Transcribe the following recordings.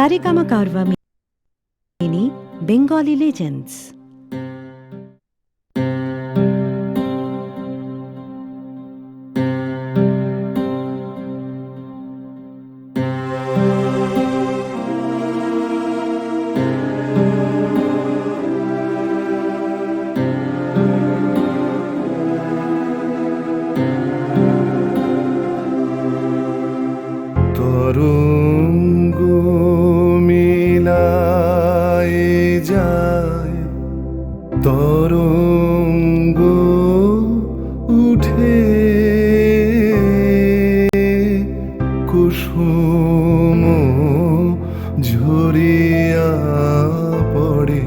Saregama Carvaan mini Bengali legends. তরঙ্গ মিলায় যায়, তরঙ্গ উঠে কুসুম ঝরিয়া পড়ে,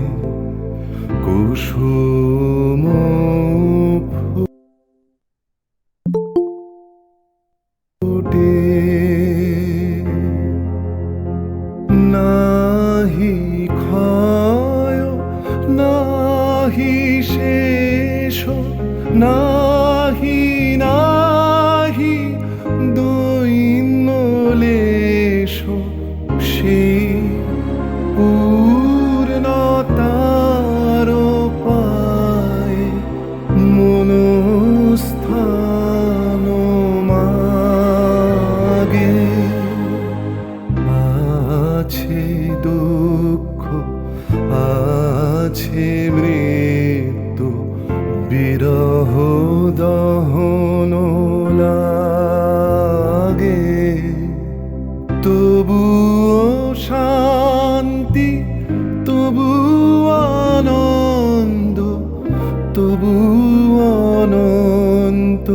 কুসুম ফুটে। নাহি ক্ষয় নাহি শেষ, নাহি নাহি দৈন্য লেশ, সেই পূর্ণতার পায় মনস্থান মাগে। আছে দুঃখ আছে মৃত্যু, বিরহ দহন লাগে, তবুও শান্তি তবু আনন্দ, তবু অনন্ত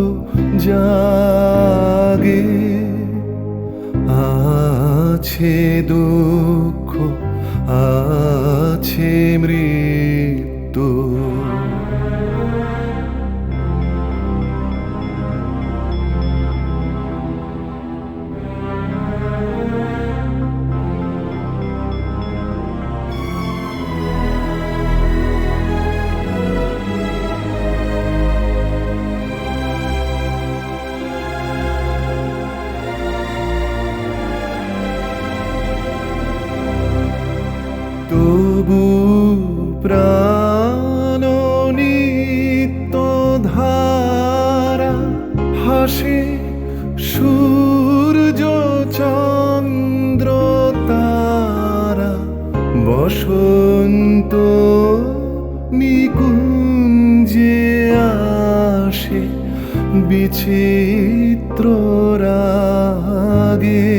জাগে। আছে দুঃখ আছে মৃত্যু, তবু প্রাণ নিত্য ধারা হাসে, সূর্য চন্দ্র তারা, বসন্ত নিকুঞ্জে আসে বিচিত্র রাগে।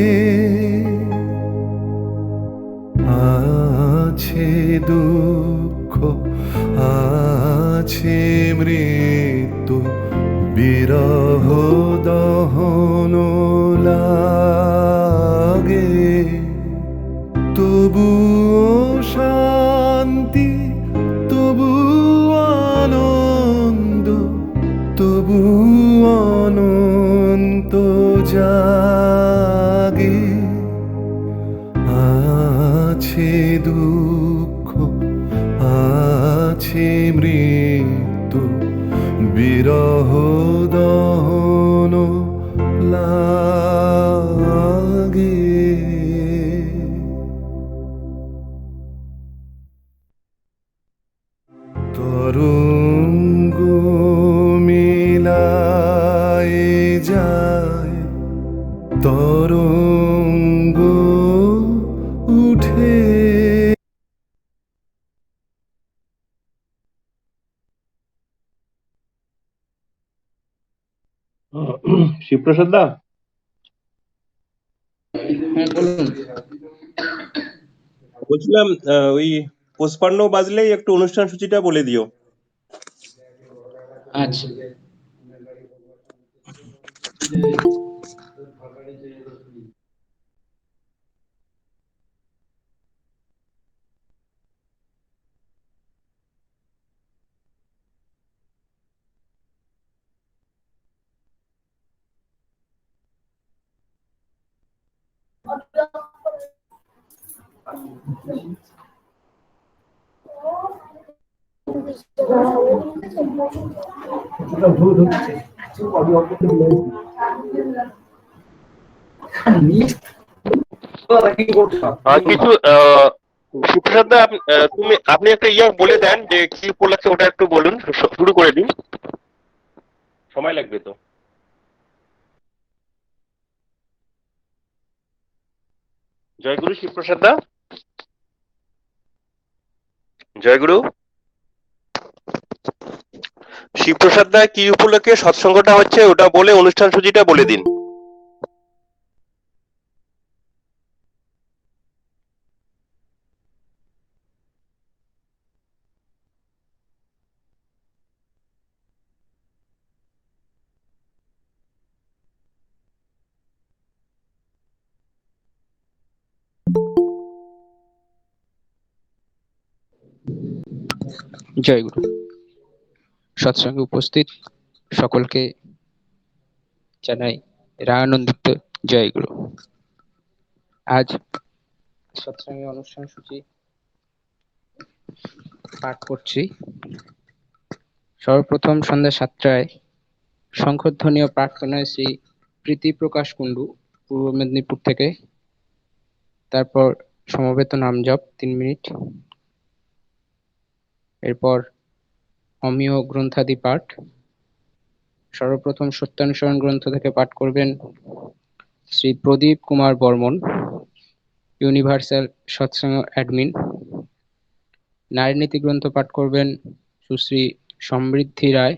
আছে দুঃখ আছে মৃত্যু, বিরহ দহন লাগে, তবুও শান্তি তবু আনন্দ, তবু অনন্ত জাগে। আছে দুঃখ আছে মৃত্যু, বিরহ দহন লাগে। তরঙ্গ মিলায় যায়, তরঙ্গ উঠে। শিবপ্রসাদ দা, বলছিলাম ওই পুষ্পান্ন বাজলেই একটু অনুষ্ঠান সূচিটা বলে দিও। আচ্ছা। কিছু সুপ্রসাদ দা, আপনি একটা বলে দেন যে কি উপলক্ষে, ওটা একটু বলুন, শুরু করে দিন, সময় লাগবে তো। জয়গুরু শিবপ্রসাদ দা, জয়গুরু শিবপ্রসাদ দা, কি উপলক্ষে সৎসঙ্গটা হচ্ছে ওটা বলে অনুষ্ঠান সূচিটা বলে দিন। জয়গুরু। সৎসঙ্গে উপস্থিত সকলকে জানাই রাগানন্দিত জয়গুরু। আজ সৎসঙ্গে অনুষ্ঠান সূচি পাঠ করছি। সর্বপ্রথম সন্ধ্যা 7টায় শঙ্খধ্বনি ও প্রার্থনায় শ্রী প্রীতি প্রকাশ কুণ্ডু, পূর্ব মেদিনীপুর থেকে। তারপর সমবেত নাম জপ 3 মিনিট। এরপর অমিয় গ্রন্থাদি পাঠ। সর্বপ্রথম সত্যানুসরণ গ্রন্থ থেকে পাঠ করবেন শ্রী প্রদীপ কুমার বর্মন, ইউনিভার্সাল সৎসঙ্গ অ্যাডমিন। নারীনীতি গ্রন্থ পাঠ করবেন সুশ্রী সমৃদ্ধি রায়,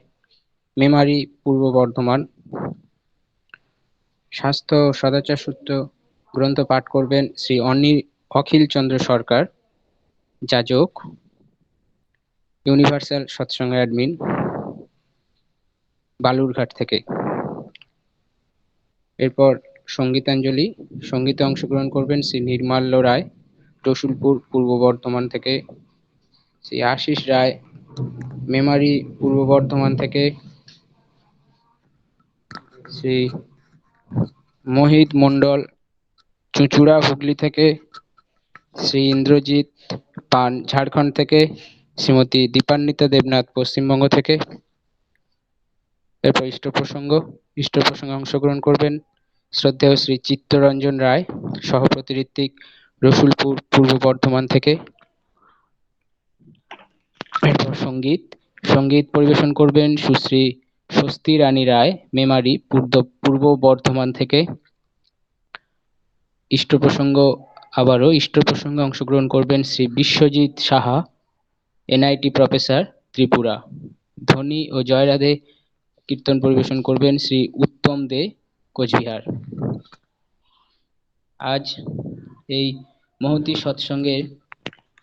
মেমারি, পূর্ব বর্ধমান। স্বাস্থ্য ও সদাচার সূত্র গ্রন্থ পাঠ করবেন শ্রী অখিল চন্দ্র সরকার, যাজক, ইউনিভার্সাল সৎসঙ্গ অ্যাডমিন, বালুরঘাট থেকে। এরপর সঙ্গীতাঞ্জলি, সঙ্গীতে অংশগ্রহণ করবেন শ্রী নির্মাল্য রায়, রসুলপুর, পূর্ব বর্ধমান থেকে। শ্রী আশিস রায়, মেমারি, পূর্ব বর্ধমান থেকে। শ্রী মোহিত মণ্ডল, চুঁচুড়া, হুগলি থেকে। শ্রী ইন্দ্রজিৎ পান, ঝাড়খণ্ড থেকে। শ্রীমতী দীপান্বিতা দেবনাথ, পশ্চিমবঙ্গ থেকে। এরপর ইষ্ট প্রসঙ্গে অংশগ্রহণ করবেন শ্রদ্ধেয় শ্রী চিত্তরঞ্জন রায়, সহপ্রতি ঋত্বিক, রসুলপুর, পূর্ব বর্ধমান থেকে। এরপর সঙ্গীত পরিবেশন করবেন সুশ্রী স্বস্তি রানী রায়, মেমারি, পূর্ব বর্ধমান থেকে। ইষ্ট প্রসঙ্গে অংশগ্রহণ করবেন শ্রী বিশ্বজিৎ সাহা, এনআইটি প্রফেসর, ত্রিপুরা। ধ্বনি ও জয়রাধে কীর্তন পরিবেশন করবেন শ্রী উত্তম দে, কোচবিহার। আজ এই মহতী সৎসঙ্গের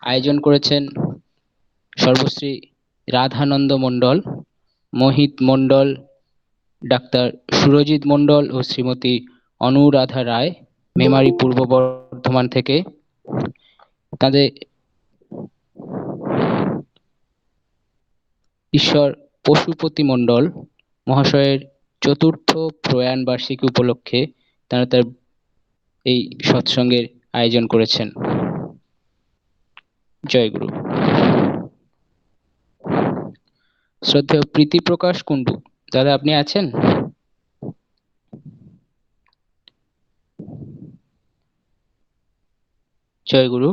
আয়োজন করেছেন সর্বশ্রী রাধানন্দ মণ্ডল, মোহিত মণ্ডল, ডাক্তার সুরজিৎ মণ্ডল ও শ্রীমতী অনুরাধা রায়, মেমারি, পূর্ব বর্ধমান থেকে। তাদের ঈশ্বর পশুপতি মণ্ডল মহাশয়ের 4র্থ প্রয়াণ বার্ষিকী উপলক্ষে তার এই সৎসঙ্গের আয়োজন করেছেন। জয়গুরু। শ্রদ্ধেয় প্রীতি প্রকাশ কুণ্ডু দাদা, আপনি আছেন? জয়গুরু।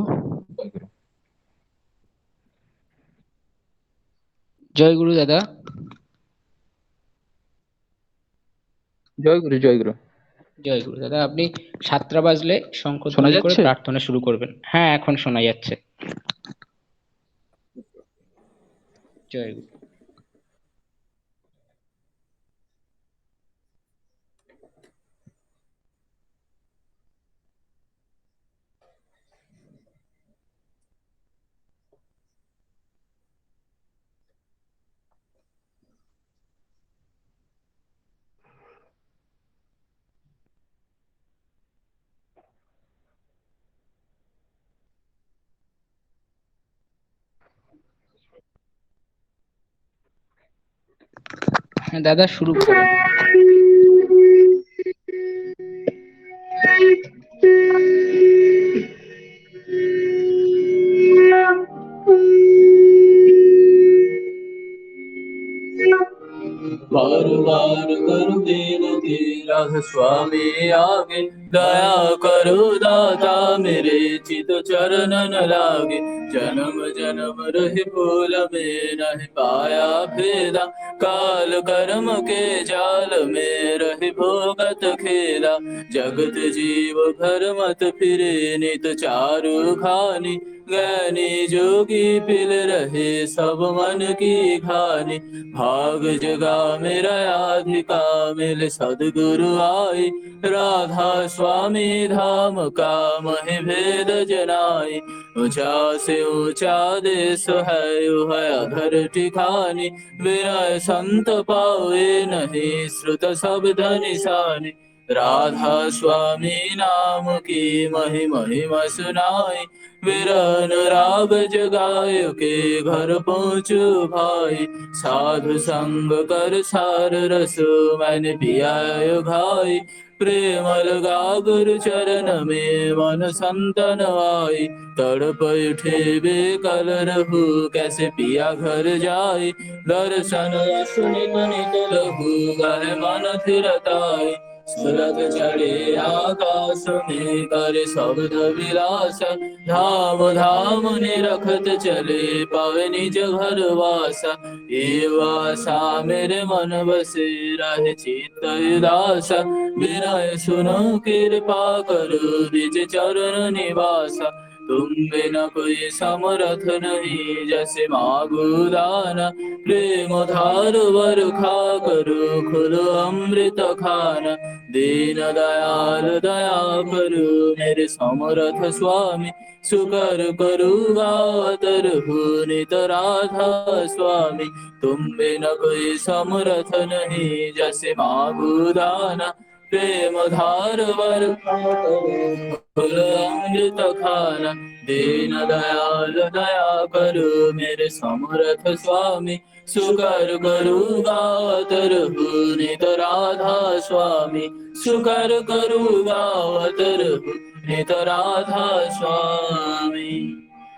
জয়গুরু দাদা। জয়গুরু জয়গুরু। জয়গুরু দাদা, আপনি 7টা বাজলে শঙ্খধ্বনি করে প্রার্থনা শুরু করবেন। হ্যাঁ, এখন শোনা যাচ্ছে। জয়গুরু। হ্যাঁ দাদা, শুরু করুন। बार बार करो विनती राधा स्वामी आगे, दया करो दाता मेरे चित चरण न लागे। जन्म जन्म रहे फूल में नहीं पाया फेदा, काल कर्म के जाल में रहे भोगत खेला। जगत जीव भर मत फिरे नित चारु खानी, ज्ञानी जोगी पिल रहे सब मन की खानी। भाग जगा मेरा अधिका मिल सदगुरु आई, राधा स्वामी धाम का महि भेद जनाई। ऊंचा से ऊंचा देश है वह अधर ठिकानी, विनय संत पावे नहीं श्रुत शब्द निशानी। राधा स्वामी नाम की महिमा सुनाई, विरन राग जगाय के घर पहुँचू भाई। साधु संग कर सार रस मैंने पियायो भाई, प्रेम लगा गुरु चरण में मन संतन आई। तड़प उठे बेकल रहू कैसे पिया घर जाए, दर्शन सुनि नित लहू गए मन फिरताई। सुरत चढ़े आकाश में करे शब्द विलास, धाम धाम निरखत चले पावे निज घर वासा। ये वासा मेरे मन बसे रहे चित्त उदासा, विनय सुनो कृपा करो निज चरण निवासा। तुम बिना कोई समर्थ नहीं जैसे मागो दाना, प्रेम धार वर्खा करो खुलो अमृत खाना। दीन दयाल दया करो मेरे समर्थ स्वामी, सुकर करो गातर हो नित राधा स्वामी। तुम बिना कोई समर्थ नहीं जैसे मागो दाना, प्रेम धार वर्खा करो खुलो अमृत खाना। दीन दयाल दया करो मेरे समर्थ स्वामी, सुकर करो गातर हो नित राधा स्वामी। सुकर करो गातर हो नित राधा स्वामी।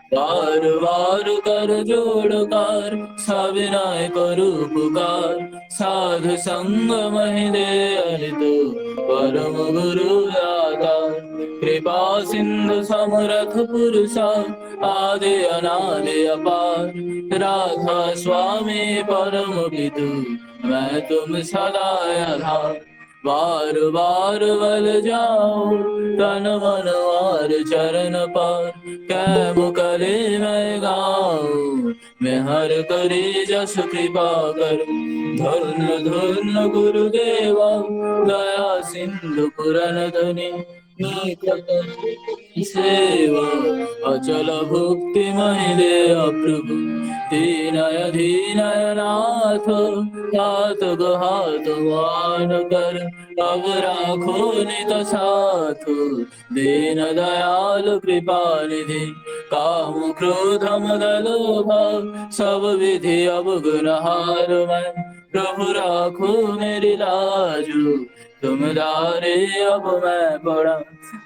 बार बार कर जोड़ कार सविनय करो पुकार, साधु संग महि दे अरितो परम गुरु दाता। कृपा सिंधु समरथ पुरुषा आदि अनादि अपार, राधा स्वामी परम पितु मैं तुम सदा आधार। बार बार बल जाओ तन मन वार चरण पार, कैम करे मैं गाऊं मैं हर करे जस कृपा करूं। धन्य धन्य गुरुदेवा दया सिंधु पुरन धनी, सेवा अचल भक्ति महि दे प्रभु। दीनय दीनय नाथ हाथ हाथ मान कर, अब राखो नित साथ दीन दयाल कृपा निधि। काम क्रोध मद लोभ सब विधि अवगुण हार मैं, प्रभु राखो मेरी लाजू तुम दारे अब मैं पड़ा।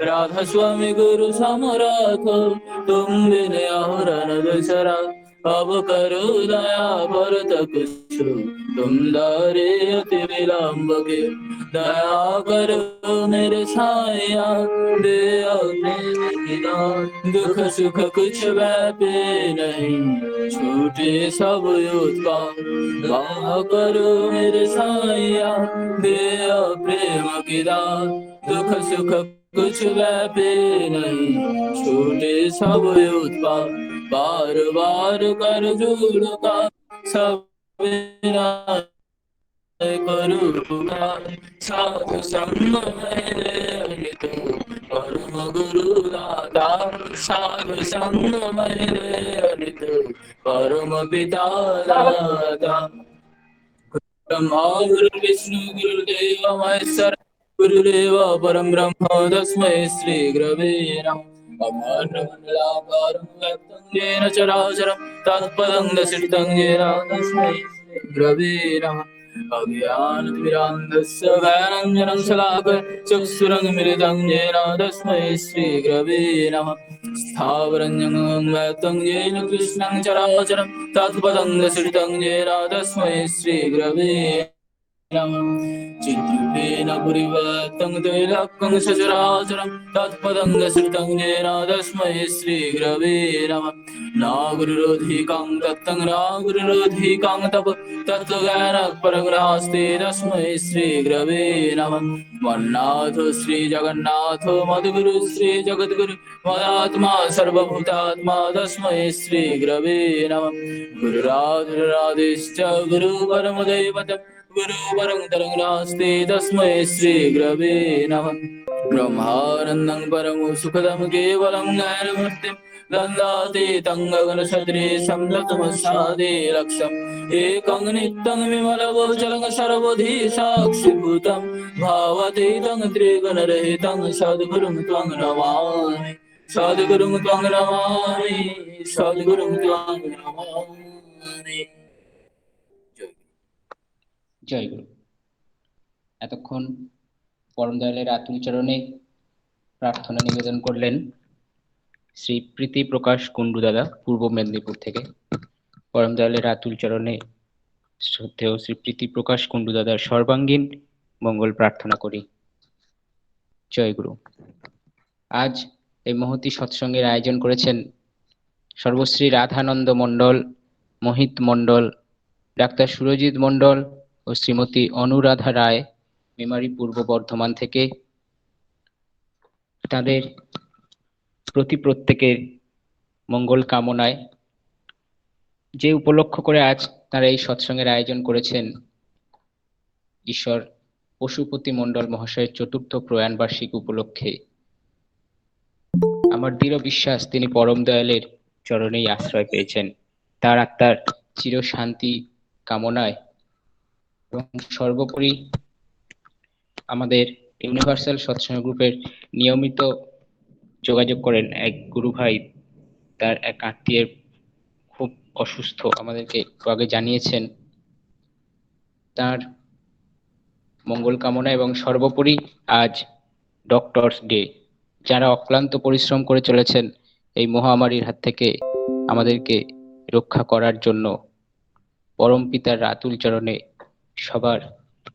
राधा स्वामी गुरु समरथ तुम बिन और न दूसरा, अब करो दया पर तक तुम दारे अति विलंब के। दया करो मेरे साया दे अपने किनार, दुख सुख कुछ व्यापे नहीं छूटे सब उत्पाद। दया करो मेरे साया दे प्रेम की दान, दुख सुख कुछ व्यापे नहीं छूटे सब उत्पाद। बार बार कर जोड़ का सब करो पुकार, साधु संग मेरे परम गुरु दाता। साधु संग मेरे परम पिता दाता। ब्रह्मा गुरु विष्णु गुरुदेव महेश्वर, गुरुदेव परम ब्रह्म तस्मै श्री गुरवे नमः। अखण्डमण्डलाकारं व्याप्तं येन चराचरं तत्पदं दर्शितं येन तस्मै श्री गुरवे नमः। अज्ञानतिमिरान्धस्य ज्ञानाञ्जनं शलाकया चक्षुरुन्मीलितं येन तस्मै श्री गुरवे नमः। स्थावरं जङ्गमं व्याप्तं येन कृष्णं चराचरं तत्पदं दर्शितं येन तस्मै श्री गुरवे नमः चिद्रूपेण परिवर्तं त्रैलोक्यं सचराचरं तत्पदं दर्शितं येन तस्मै श्रीगुरवे नमः नागुरुरोधिकां तत्तं नागुरुरोधिकां तप तत्त्वज्ञानपरग्रहस्ते तस्मै श्रीगुरवे नमः मन्नाथ श्रीजगन्नाथ मद्गुरु श्रीजगद्गुरु मदात्मा सर्वभूतात्मा तस्मै श्रीगुरवे नमः गुरुराधराधेश्च गुरुपरमदैवतं गुरुवरं तरङ्गास्ते तस्मै श्रीगुरवे नमः ब्रह्मानन्दं परमं सुखदं केवलं ज्ञानमूर्तिं दन्दातीतं गगनसदृशं लक्ष्मसादे लक्ष्यम् एकं नित्यं विमलगोचरं सर्वधि साक्षिभूतं भावातीतं त्रिगुणरहितं सद्गुरुं त्वं नमामि सद्गुरुं त्वं नमामि सद्गुरुं त्वं नमामि জয় গুরু। এতক্ষণ পরম দয়ালের আতুল চরণে প্রার্থনা নিবেদন করলেন শ্রী প্রীতি প্রকাশ কুন্ডু দাদা, পূর্ব মেদিনীপুর থেকে। পরম দয়ালের আতুল চরণে শ্রদ্ধেয় শ্রী প্রীতি প্রকাশ কুন্ডু দাদার সর্বাঙ্গীন মঙ্গল প্রার্থনা করি। জয় গুরু। আজ এই মহতি সৎসঙ্গের আয়োজন করেছেন সর্বশ্রী রাধানন্দ মণ্ডল, মোহিত মণ্ডল, ডাক্তার সুরজিৎ মণ্ডল ও শ্রীমতী অনুরাধা রায়, মেমারি পূর্ব বর্ধমান থেকে। তাদের প্রত্যেকের মঙ্গল কামনায় যে উপলক্ষ করে আজ তারা এই সৎসঙ্গের আয়োজন করেছেন, ঈশ্বর পশুপতি মণ্ডল মহাশয়ের চতুর্থ প্রয়াণ বার্ষিকী উপলক্ষে আমার দৃঢ় বিশ্বাস তিনি পরম দয়ালের চরণেই আশ্রয় পেয়েছেন। তার আত্মার চির শান্তি কামনায় এবং সর্বোপরি আমাদের ইউনিভার্সাল সৎসঙ্গ গ্রুপের নিয়মিত যোগাযোগ করেন এক গুরু ভাই, তার এক আত্মীয়ের খুব অসুস্থ, আমাদেরকে একটু আগে জানিয়েছেন। তার মঙ্গল কামনা এবং সর্বোপরি আজ ডক্টরস ডে, যারা অক্লান্ত পরিশ্রম করে চলেছেন এই মহামারীর হাত থেকে আমাদেরকে রক্ষা করার জন্য, পরম পিতার আতুল চরণে সবার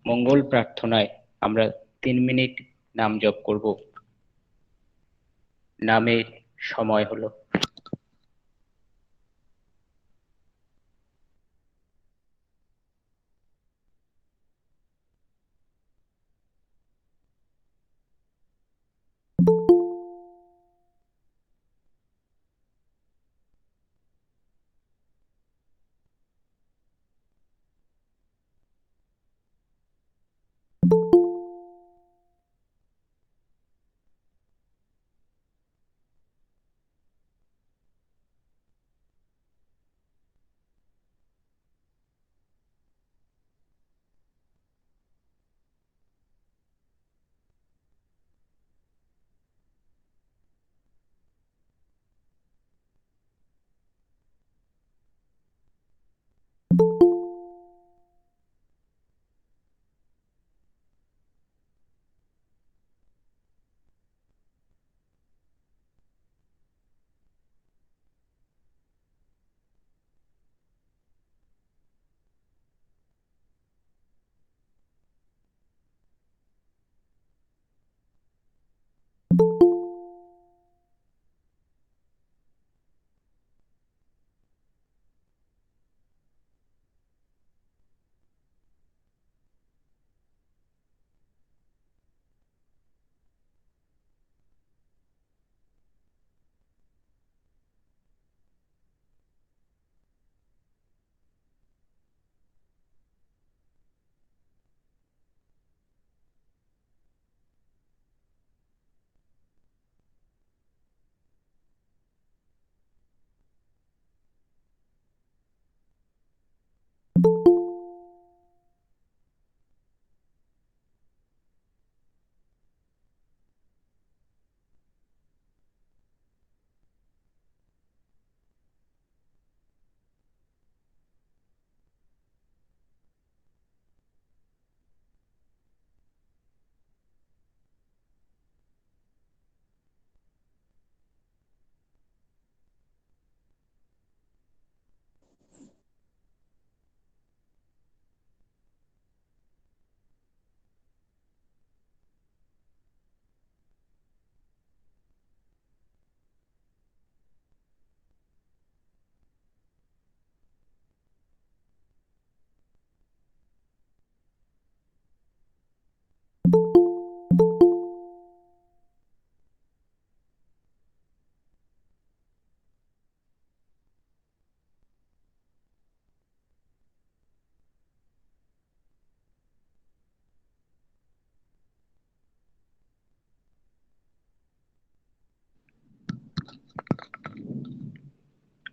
মঙ্গল প্রার্থনায় আমরা 3 মিনিট নাম জপ করব। নামের সময় হলো।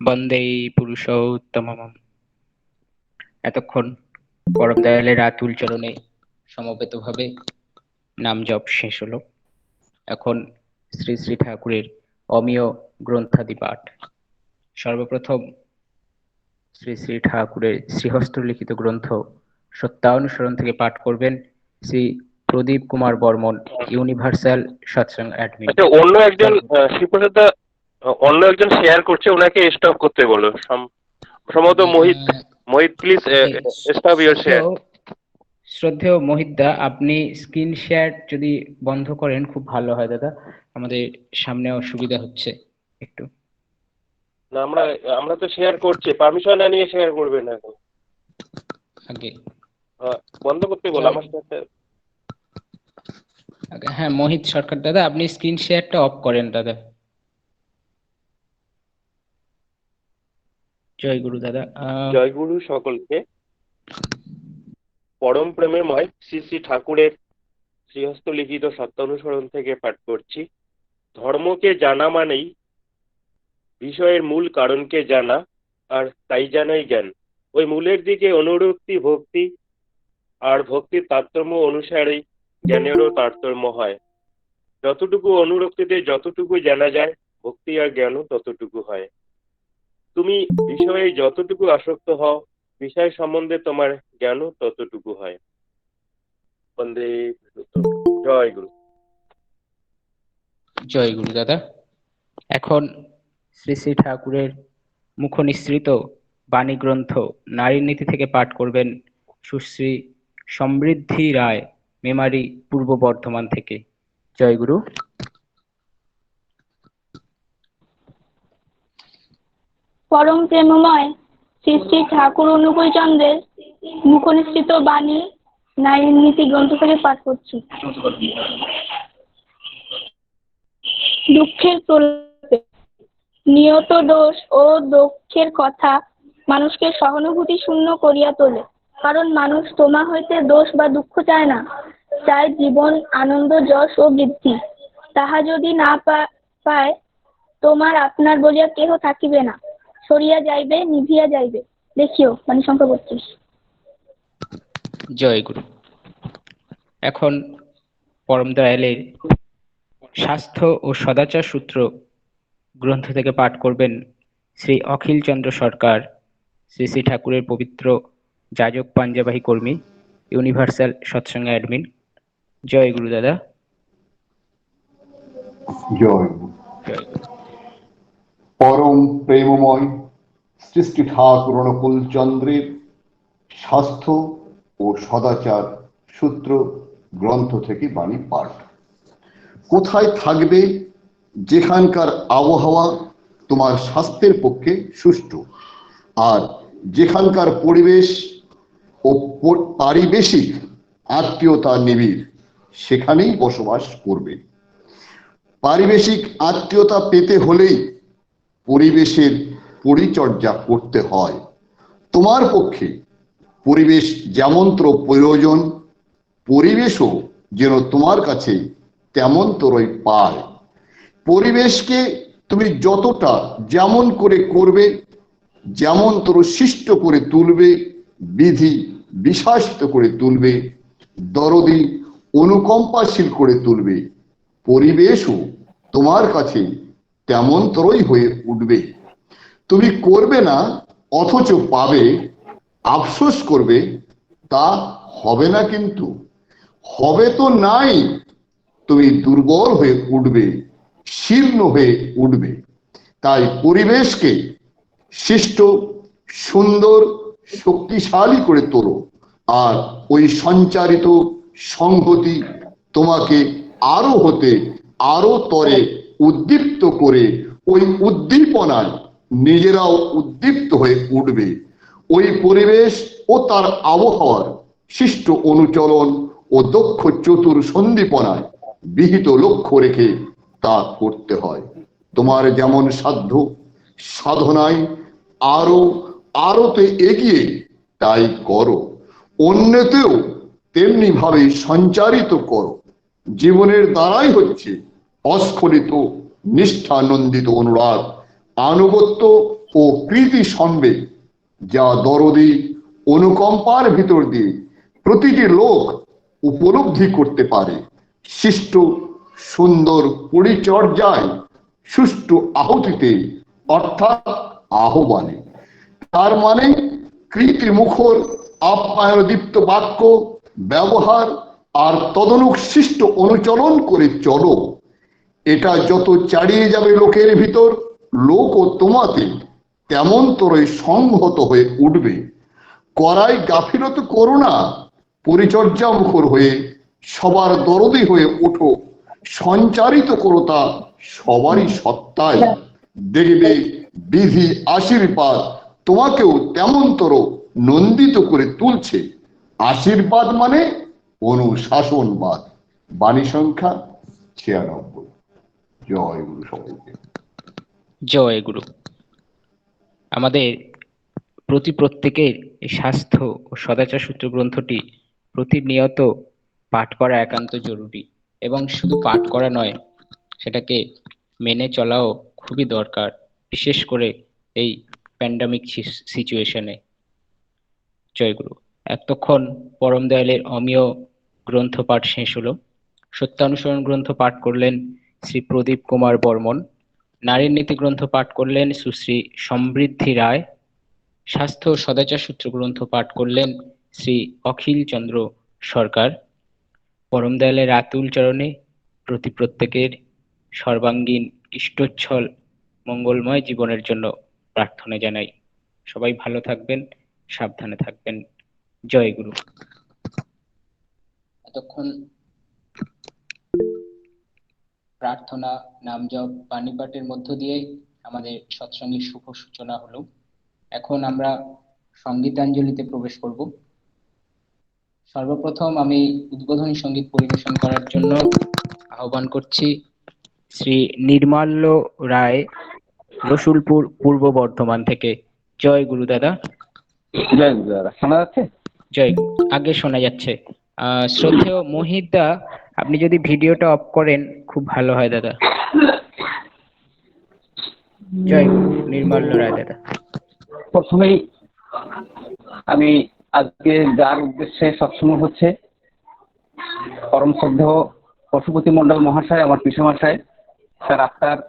বন্দে পুরুষোত্তমম। এতক্ষণ পরম দয়ালের আতুল চরণে সমবেতভাবে নাম জপ শেষ হলো। এখন শ্রী শ্রী ঠাকুরের অমীয় গ্রন্থাদি পাঠ। সর্বপ্রথম শ্রী শ্রী ঠাকুরের শ্রীহস্ত লিখিত গ্রন্থ সত্যানুসরণ থেকে পাঠ করবেন শ্রী প্রদীপ কুমার বর্মন, ইউনিভার্সাল সৎসঙ্গ অ্যাডমিন। আচ্ছা, অন্য একজন শিবপ্রসাদ দা অন্য একজন শেয়ার করছে, ওনাকে স্টপ করতে বলো। সম্ভবত মোহিত প্লিজ স্টপ ইওর শেয়ার। শ্রদ্ধেয় মোহিত দা, আপনি স্ক্রিন শেয়ার যদি বন্ধ করেন খুব ভালো হয় দাদা, আমাদের সামনে অসুবিধা হচ্ছে একটু। না, আমরা তো শেয়ার করছি, পারমিশন না নিয়ে শেয়ার করবে না এখন। আগে বন্ধ করতে বলো আমার সাথে। হ্যাঁ মোহিত সরকার দাদা, আপনি স্ক্রিন শেয়ারটা অফ করেন দাদা। জয় গুরু দাদা। জয় গুরু সকলকে। পরম প্রেমময় শ্রী শ্রী ঠাকুরের শ্রীহস্ত লিখিত সত্যানুসরণ থেকে পাঠ করছি। ধর্মকে জানা মানেই বিষয়ের মূল কারণকে জানা, আর তাই জানাই জ্ঞান। ওই মূলের দিকে অনুরক্তি ভক্তি, আর ভক্তির তারতম্য অনুসারেই জ্ঞানেরও তারতম্য হয়। যতটুকু অনুরক্তিতে যতটুকু জানা যায়, ভক্তি আর জ্ঞানও ততটুকু হয়। তুমি বিষয়ে যতটুকু আসক্ত হও, বিষয় সম্বন্ধে তোমার জ্ঞানও ততটুকু হয়। বন্দে পুরুষোত্তম। জয় গুরু। জয় গুরু দাদা। এখন শ্রী শ্রী ঠাকুরের মুখ নিঃসৃত বাণী গ্রন্থ নারীর নীতি থেকে পাঠ করবেন সুশ্রী সমৃদ্ধি রায়, মেমারি, পূর্ব বর্ধমান থেকে। জয় গুরু। পরম প্রেমময় শ্রী শ্রী ঠাকুর অনুকূল চন্দ্রের মুখ নিঃসৃত বাণী নারীর নীতি গ্রন্থ থেকে পাঠ করছি। দুঃখের প্রলাপে নিয়ত দোষ ও দুঃখের কথা মানুষকে সহানুভূতি শূন্য করিয়া তোলে। কারণ মানুষ তোমা হইতে দোষ বা দুঃখ চায় না, চায় জীবন, আনন্দ, যশ ও বৃদ্ধি। তাহা যদি না পায়, তোমার আপনার বলিয়া কেহ থাকিবে না, সরিয়া যাইবে, নিভিয়া যাইবে। দেখিও বাণী সংখ্যা 32। জয় গুরু। এখন পরম দয়ালের স্বাস্থ্য ও সদাচার সূত্র গ্রন্থ থেকে পাঠ করবেন শ্রী অখিল চন্দ্র সরকার, শ্রী শ্রী ঠাকুরের পবিত্র যাজক পাঞ্জাবাহী কর্মী, ইউনিভার্সাল সৎসঙ্গ অ্যাডমিন। জয় গুরু দাদা। জয় গুরু। পরম প্রেমময় শ্রী শ্রী ঠাকুর অনুকূল চন্দ্রের স্বাস্থ্য ও সদাচার সূত্র গ্রন্থ থেকে বাণী পাঠ। কোথায় থাকবে যেখানকার আবহাওয়া তোমার স্বাস্থ্যের পক্ষে সুষ্ঠু, আর যেখানকার পরিবেশ ও পারিবেশিক আত্মীয়তা নিবিড়, সেখানেই বসবাস করবে। পারিবেশিক আত্মীয়তা পেতে হলেই পরিবেশের পরিচর্যা করতে হয়। তোমার পক্ষে পরিবেশ যেমনতর প্রয়োজন, পরিবেশও যেন তোমার কাছে তেমনতরই পায়। পরিবেশকে তুমি যতটা যেমন করে করবে, যেমনতর শিষ্ট করে তুলবে, বিধি বিশাসিত করে তুলবে, দরদি অনুকম্পাশীল করে তুলবে, পরিবেশও তোমার কাছে তেমনতরই হয়ে উঠবে। তুমি করবে না অথচ পাবে, আফসোস করবে, তা হবে না। কিন্তু হবে তো নাই, তুমি দুর্বল হয়ে উঠবে, শীর্ণ হয়ে উঠবে। তাই পরিবেশকে শিষ্ট, সুন্দর, শক্তিশালী করে তোলো, আর ওই সঞ্চারিত সংহতি তোমাকে আরো হতে আরো তরে উদ্দীপ্ত করে ওই উদ্দীপনায় নিজেরাও উদ্দীপ্ত হয়ে উঠবে। ওই পরিবেশ ও তার আবহাওয়ার শিষ্ট অনুচরণ ও দক্ষ চতুর সন্দীপনায় বিহিত লক্ষ্য রেখে তা করতে হয়। তোমার যেমন সাধ্য সাধনায় আরোতে এগিয়ে তাই করো, অন্যতেও তেমনি ভাবে সঞ্চারিত করো। জীবনের দ্বারাই হচ্ছে অস্খলিত নিষ্ঠানন্দিত অনুরাগ, আনুগত্য ও প্রীতি সন্বেগ, যা দরদি অনুকম্পার ভিতর দিয়ে প্রতিটি লোক উপলব্ধি করতে পারে। শিষ্ট সুন্দর পরিচর্যায়, সুষ্ঠু আহুতিতে অর্থাৎ আহ্বানে। তার মানে কৃতিমুখর আপ্যায়নদীপ্ত বাক্য ব্যবহার আর তদনুক শিষ্ট অনুচরণ করে চলো। এটা যত চাড়িয়ে যাবে লোকের ভিতর, লোকও তোমাতে তেমন তোরই সংহত হয়ে উঠবে। করাই গাফিলত করো না, পরিচর্যা মুখর হয়ে সবার দরদি হয়ে ওঠো। সঞ্চারিত করো তা সবারই সত্তায়, দেখবে বিধি আশীর্বাদ তোমাকেও তেমনতর নন্দিত করে তুলছে। আশীর্বাদ মানে অনুশাসনবাদ। বাণী সংখ্যা 96। জয় গুরু সকলকে। জয় গুরু। আমাদের প্রত্যেকের এই স্বাস্থ্য ও সদাচার সূত্র গ্রন্থটি প্রতিনিয়ত পাঠ করা একান্ত জরুরি, এবং শুধু পাঠ করা নয়, সেটাকে মেনে চলাও খুবই দরকার, বিশেষ করে এই প্যান্ডামিক সিচুয়েশনে। জয় গুরু। এতক্ষণ পরম দয়ালের অমীয় গ্রন্থ পাঠ শেষ হলো। সত্যানুসরণ গ্রন্থ পাঠ করলেন শ্রী প্রদীপ কুমার বর্মন। নারীর নীতি গ্রন্থ পাঠ করলেন সুশ্রী সমৃদ্ধি রায়। স্বাস্থ্য ও সদাচার সূত্র গ্রন্থ পাঠ করলেন শ্রী অখিল চন্দ্র সরকার। পরম দয়ালের আতুল চরণে প্রত্যেকের সর্বাঙ্গীন ইষ্টচ্ছল মঙ্গলময় জীবনের জন্য প্রার্থনা জানাই। সবাই ভালো থাকবেন, সাবধানে থাকবেন। জয় গুরু। এতক্ষণ প্রার্থনা, নাম জপ, বাণী পাঠের মধ্য দিয়ে আমাদের সৎসঙ্গের শুভ সূচনা হলো। এখন আমরা সঙ্গীতাঞ্জলিতে প্রবেশ করব। সর্বপ্রথম আমি উদ্বোধনী সঙ্গীত পরিবেশন করার জন্য আহ্বান করছি শ্রী নির্মাল্য রায়, রসুলপুর, পূর্ব বর্ধমান থেকে। জয় গুরু দাদা। জয় গুরু দাদা। শোনা যাচ্ছে? জয় গুরু। আগে শোনা যাচ্ছে। শ্রদ্ধেয় মোহিত দা, আপনি যদি ভিডিওটা অফ করেন খুব ভালো হয় দাদা। জয় গুরু। নির্মাল্য রায় দাদা। প্রথমেই আমি আজকে যার উদ্দেশ্যে সৎসঙ্গ হচ্ছে, পরম শ্রদ্ধেয় পশুপতি মন্ডল মহাশয়, আমার পিসেমশাই, তার আত্মার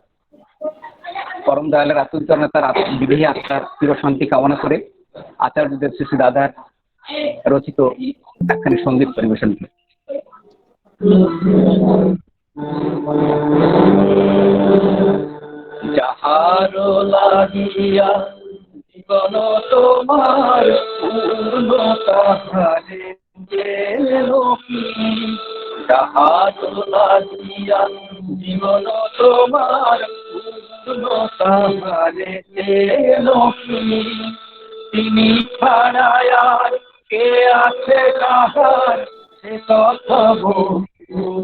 পরম দয়ালের আত্মচরণে তার বিদেহী আত্মার চিরশান্তি কামনা করে আচার্যদের শ্রী দাদার রচিত একখানি সঙ্গীত পরিবেশন করি। যাহার লাগিয়া জীবন তোমার পূর্ণ তাহারে লোকি, যাহার লাগিয়া জীবন তোমার পূর্ণ তাহারে লোকি, তিনি ছাড়ায় আর কে আছে কাহার সে কথা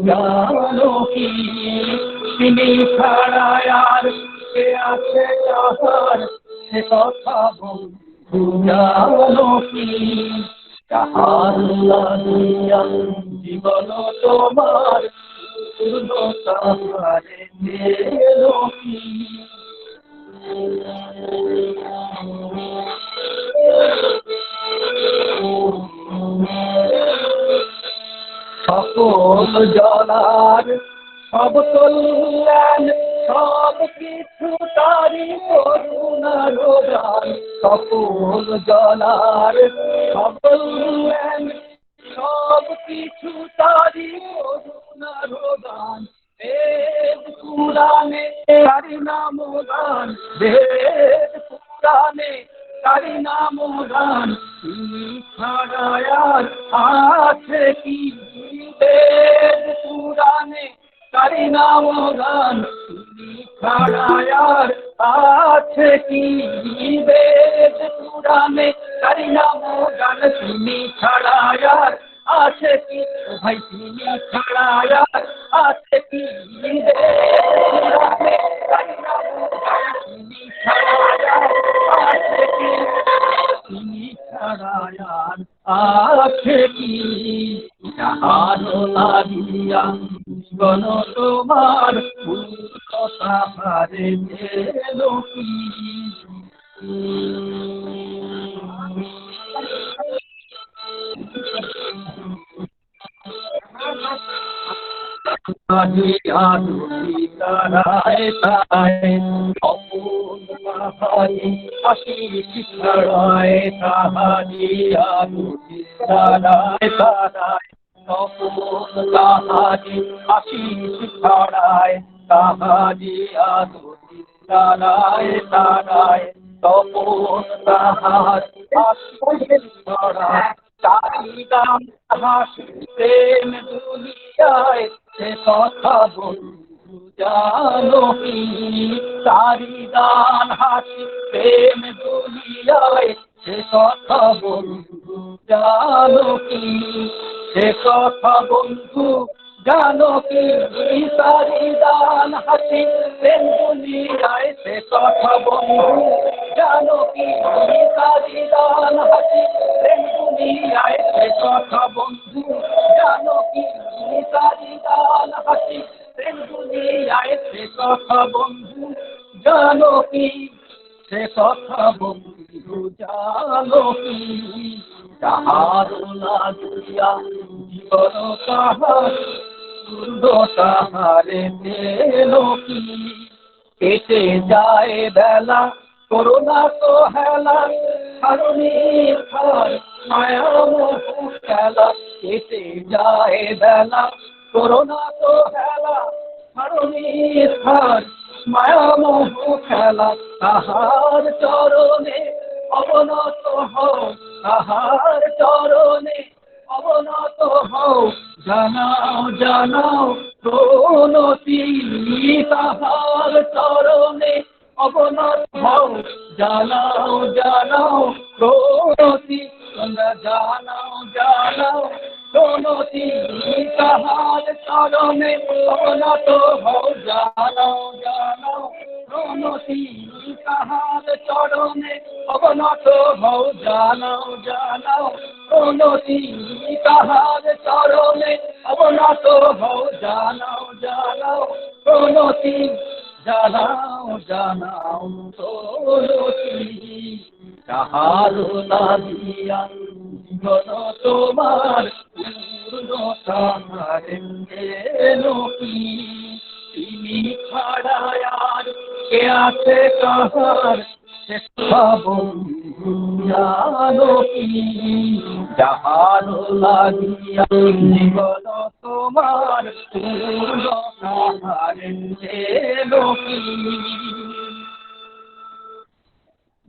জানো কি, তিনি ছাড়ায় আর কে আছে কাহার সে কথা জানো কি, যাহার লাগিয়া জীবন তোমার পূর্ণ তাহারে লোকি। সকল জলার সব কল্যাণ সব কিছু তারি করুণার দান, সকল জলার সব কল্যাণ সব কিছু তারি করুণার দান, বেদ পুরাণে তারি নাম গান, বেদ পুরাণে তারি নাম গান, তিনি ছাড়ায় আর আছে কি, বেদ পুরাণে তারি নাম গান, তিনি ছাড়ায় আর আছে কি, বেদ পুরাণে তারি নাম গান, তিনি ছাড়ায় আর আছে কি, ভাই তিনি ছাড়ায় আর আছে কি, পুরাণে তারি নাম গান, তিনি ছাড়ায় আর আছে কি, তিনি ছাড়ায় আর আছে কি, যাহার লাগিয়া জীবন তোমার পূর্ণ তাহারে লোকি।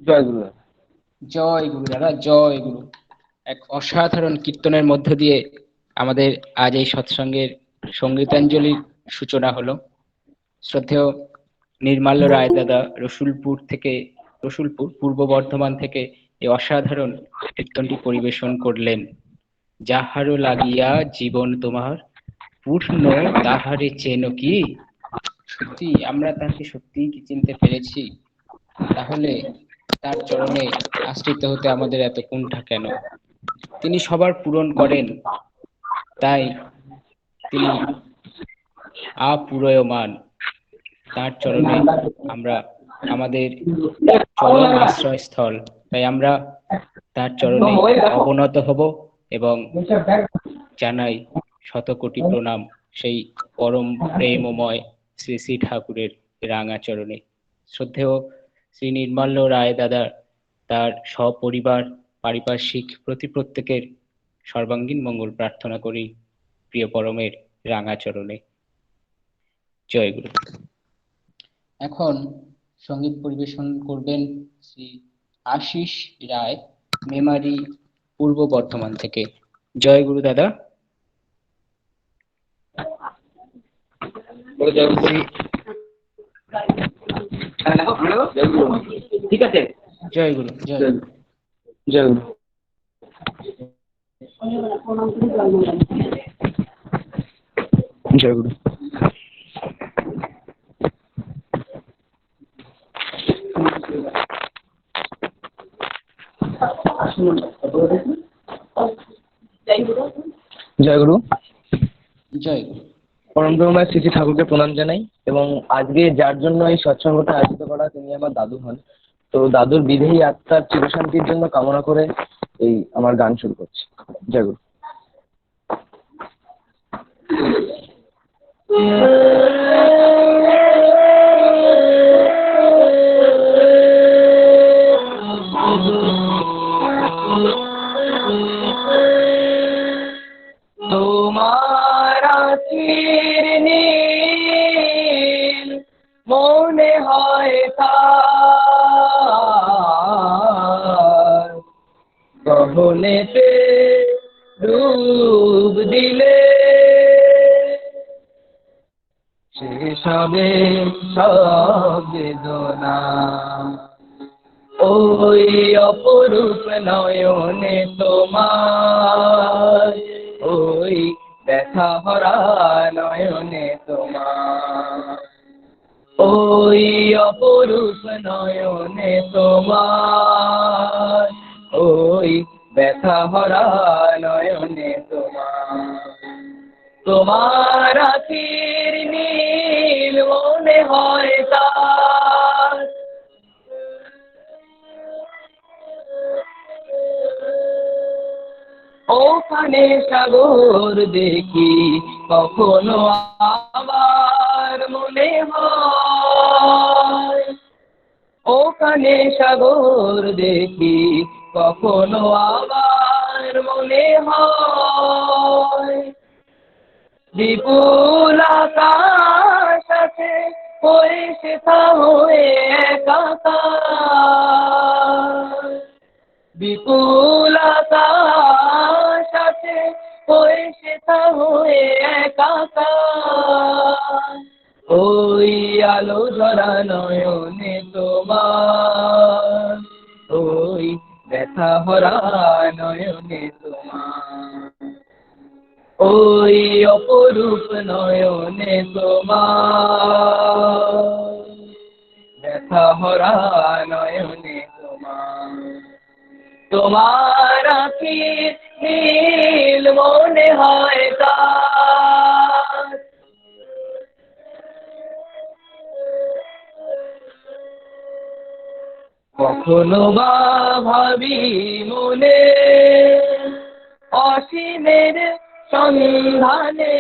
জয় গুরু। জয় গুরু দাদা, জয় গুরু। এক অসাধারণ কীর্তনের মধ্য দিয়ে আমাদের আজ এই সৎসঙ্গের সঙ্গীতাঞ্জলির সূচনা হলো। শ্রদ্ধেয় নির্মাল্য রায় দাদা রসুলপুর পূর্ব বর্ধমান থেকে এই অসাধারণ কীর্তনটি পরিবেশন করলেন। যাহারও লাগিয়া জীবন তোমার পূর্ণ তাহারে চেনো কি। সত্যি আমরা তাকে সত্যিই কি চিনতে পেরেছি? তাহলে তার চরণে আশ্রিত হতে আমাদের এত কুণ্ঠা কেন? তিনি সবার পূরণ করেন, তাই তিনি আপুরয়মান। তার চরণে আমরা আমাদের চরম আশ্রয়স্থল, তাই আমরা তার চরণে অবনত হব এবং জানাই শতকোটি প্রণাম সেই পরম প্রেমময় শ্রী শ্রী ঠাকুরের রাঙা চরণে। শ্রদ্ধেয় শ্রী নির্মাল্য রায় দাদা, তার সপরিবার, পারিপার্শ্বিক প্রত্যেকের সর্বাঙ্গীন মঙ্গল প্রার্থনা করি প্রিয় পরমের রাঙা চরণে। জয় গুরু। এখন সঙ্গীত পরিবেশন করবেন শ্রী আশিস রায়, মেমারি, পূর্ব বর্ধমান থেকে। জয় গুরু দাদা। ঠিক আছে। জয় গুরু। জয় গুরু। জয় গুরু। জয় গুরু। জয় গুরু। জয় গুরু। পরম ব্রহ্মায় শ্রী শ্রী ঠাকুরকে প্রণাম জানাই এবং আজকে যার জন্য এই সৎসঙ্গটা আয়োজিত করা তিনি আমার দাদু হন। তো দাদুর বিদেহী আত্মার চিরশান্তির জন্য কামনা করে এই আমার গান শুরু করছি। জয় গুরু। তোমার আখির নীল মনে হয় তার গহনেতে ডুব দিলে শেষ হবে সব বেদনা। ওই অপরূপ নয়নে তোমার, ওই ব্যথা ভরা নয়নে তোমার, ওই অপরূপ নয়নে তোমার, ওই ব্যথা ভরা নয়নে তোমার। তোমার আখির নীল মনে হয় তার, ওখানে সাগর দেখি কখনো আবার মনে হয়, ওখানে সাগর দেখি কখনো আবার মনে হয়। বিপুল আকাশ আছে ওই সেথা হয়ে একাকার, বিপুল আকাশ আছে ওই সেথা হয়ে একাকার। ওই আলো ঝরা নয়নে তোমার, ওই ব্যথা ভরা নয়নে তোমার, ওই অপরূপ নয়নে তোমার, ব্যথা ভরা নয়নে তোমার। তোমার আখির নীল মনে হয় তার, কখনো বা ভাবি মনে অসীমের সন্ধানে,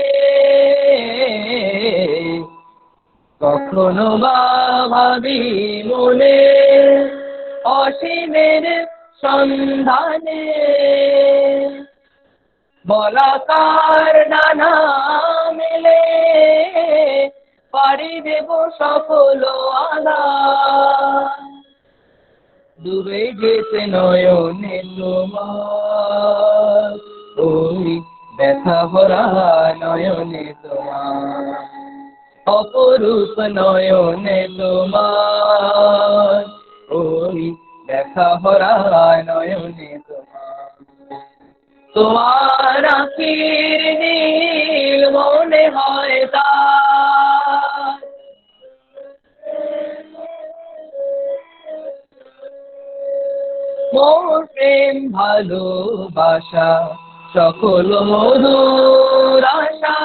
কখনো বা ভাবি মনে অসীমের সন্ধানে। বলাকার নানা মেলে পাড়ি দেব সকল আধার, ডুবে যেতে নয়নে তোমার, ওই ব্যথা ভরা নয়নে তোমার, অপরূপ নয়নে তোমার, ওই ব্যথা ভরা নয়নে তোমার। তোমার আখির নীল মনে হয় তার, মোর প্রেম ভালোবাসা সকল মধুর আশা,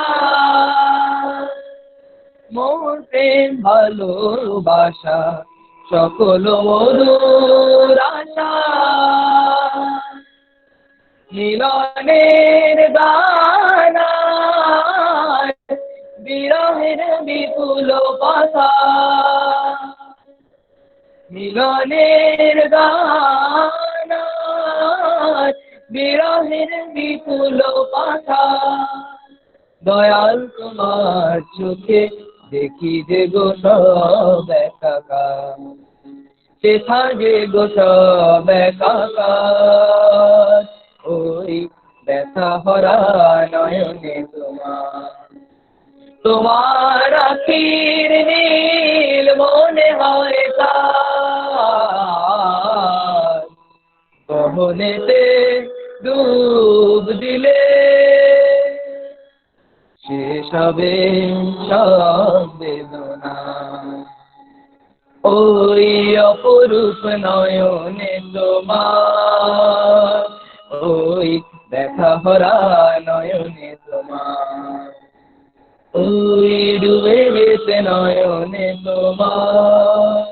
মোর প্রেম ভালোবাসা সকল মধুর আশা। মিলনের গানা বিরহের বিপুল পাতা, মিলনের গানা বিরহের বিপুল পাতা। দয়াল তোমার চোখে দেখি যে গো সব একাকার, সেথা যে গো সব একাকার, ওই ব্যথা ভরা নয়নে তোমার। তোমার আখির নীল মনে হয় তার, গহনেতে ডুব দিলে শেষ হবে সব বেদনা। ওই অপরূপ নয়নে তোমার, ওই ব্যথা ভরা নয়নে তোমার, ওই ডুবে গেছে নয়নে তোমার।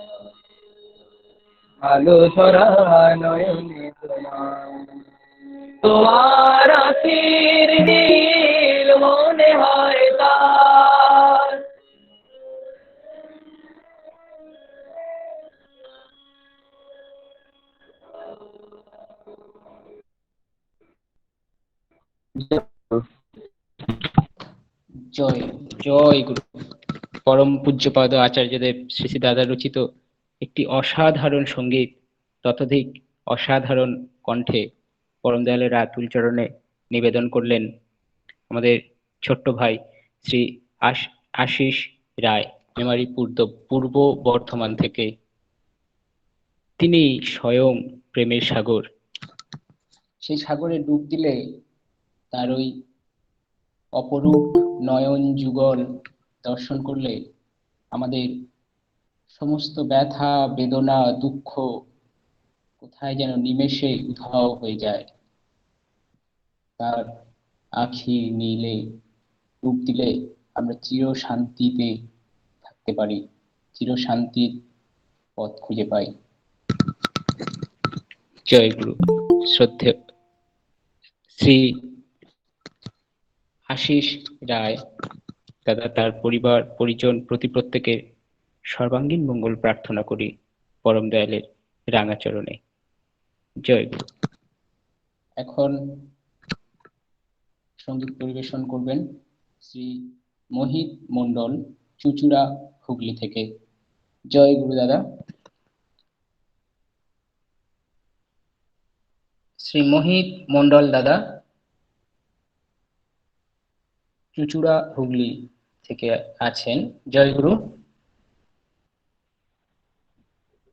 আলো ধরা নয়নে তোমার, তোমার আখির নীল মনে হয় তার। জয় জয় গুরু। পরম পূজ্যপাদ আচার্যদেব শ্রী শ্রী দাদা রচিত একটি অসাধারণ সঙ্গীত ততোধিক অসাধারণ কণ্ঠে পরম দয়ালের আতুল চরণে নিবেদন করলেন আমাদের ছোট্ট ভাই শ্রী আশিস রায়, মেমারি পূর্ব বর্ধমান থেকে। তিনি স্বয়ং প্রেমের সাগর। সেই সাগরে ডুব দিলে তার ওই অপরূপ নয়ন যুগল দর্শন করলে আমাদের সমস্ত ব্যথা বেদনা দুঃখ কোথায় যেন নিমেষে উধাও হয়ে যায়। তার আখি নীলে ডুব দিলে আমরা চির শান্তিতে থাকতে পারি, চির শান্তির পথ খুঁজে পাই। জয় গুরু। শ্রদ্ধেয় শ্রী আশিস রায় দাদা, তার পরিবার পরিজন প্রতি প্রত্যেকের সর্বাঙ্গীন মঙ্গল প্রার্থনা করি পরম দয়ালের রাঙাচরণে। জয় গুরু। এখন সঙ্গীত পরিবেশন করবেন শ্রী মোহিত মণ্ডল, চুচুড়া, হুগলি থেকে। জয় গুরু দাদা। শ্রী মোহিত মণ্ডল দাদা, চুচুড়া, হুগলি থেকে আছেন। জয় গুরু।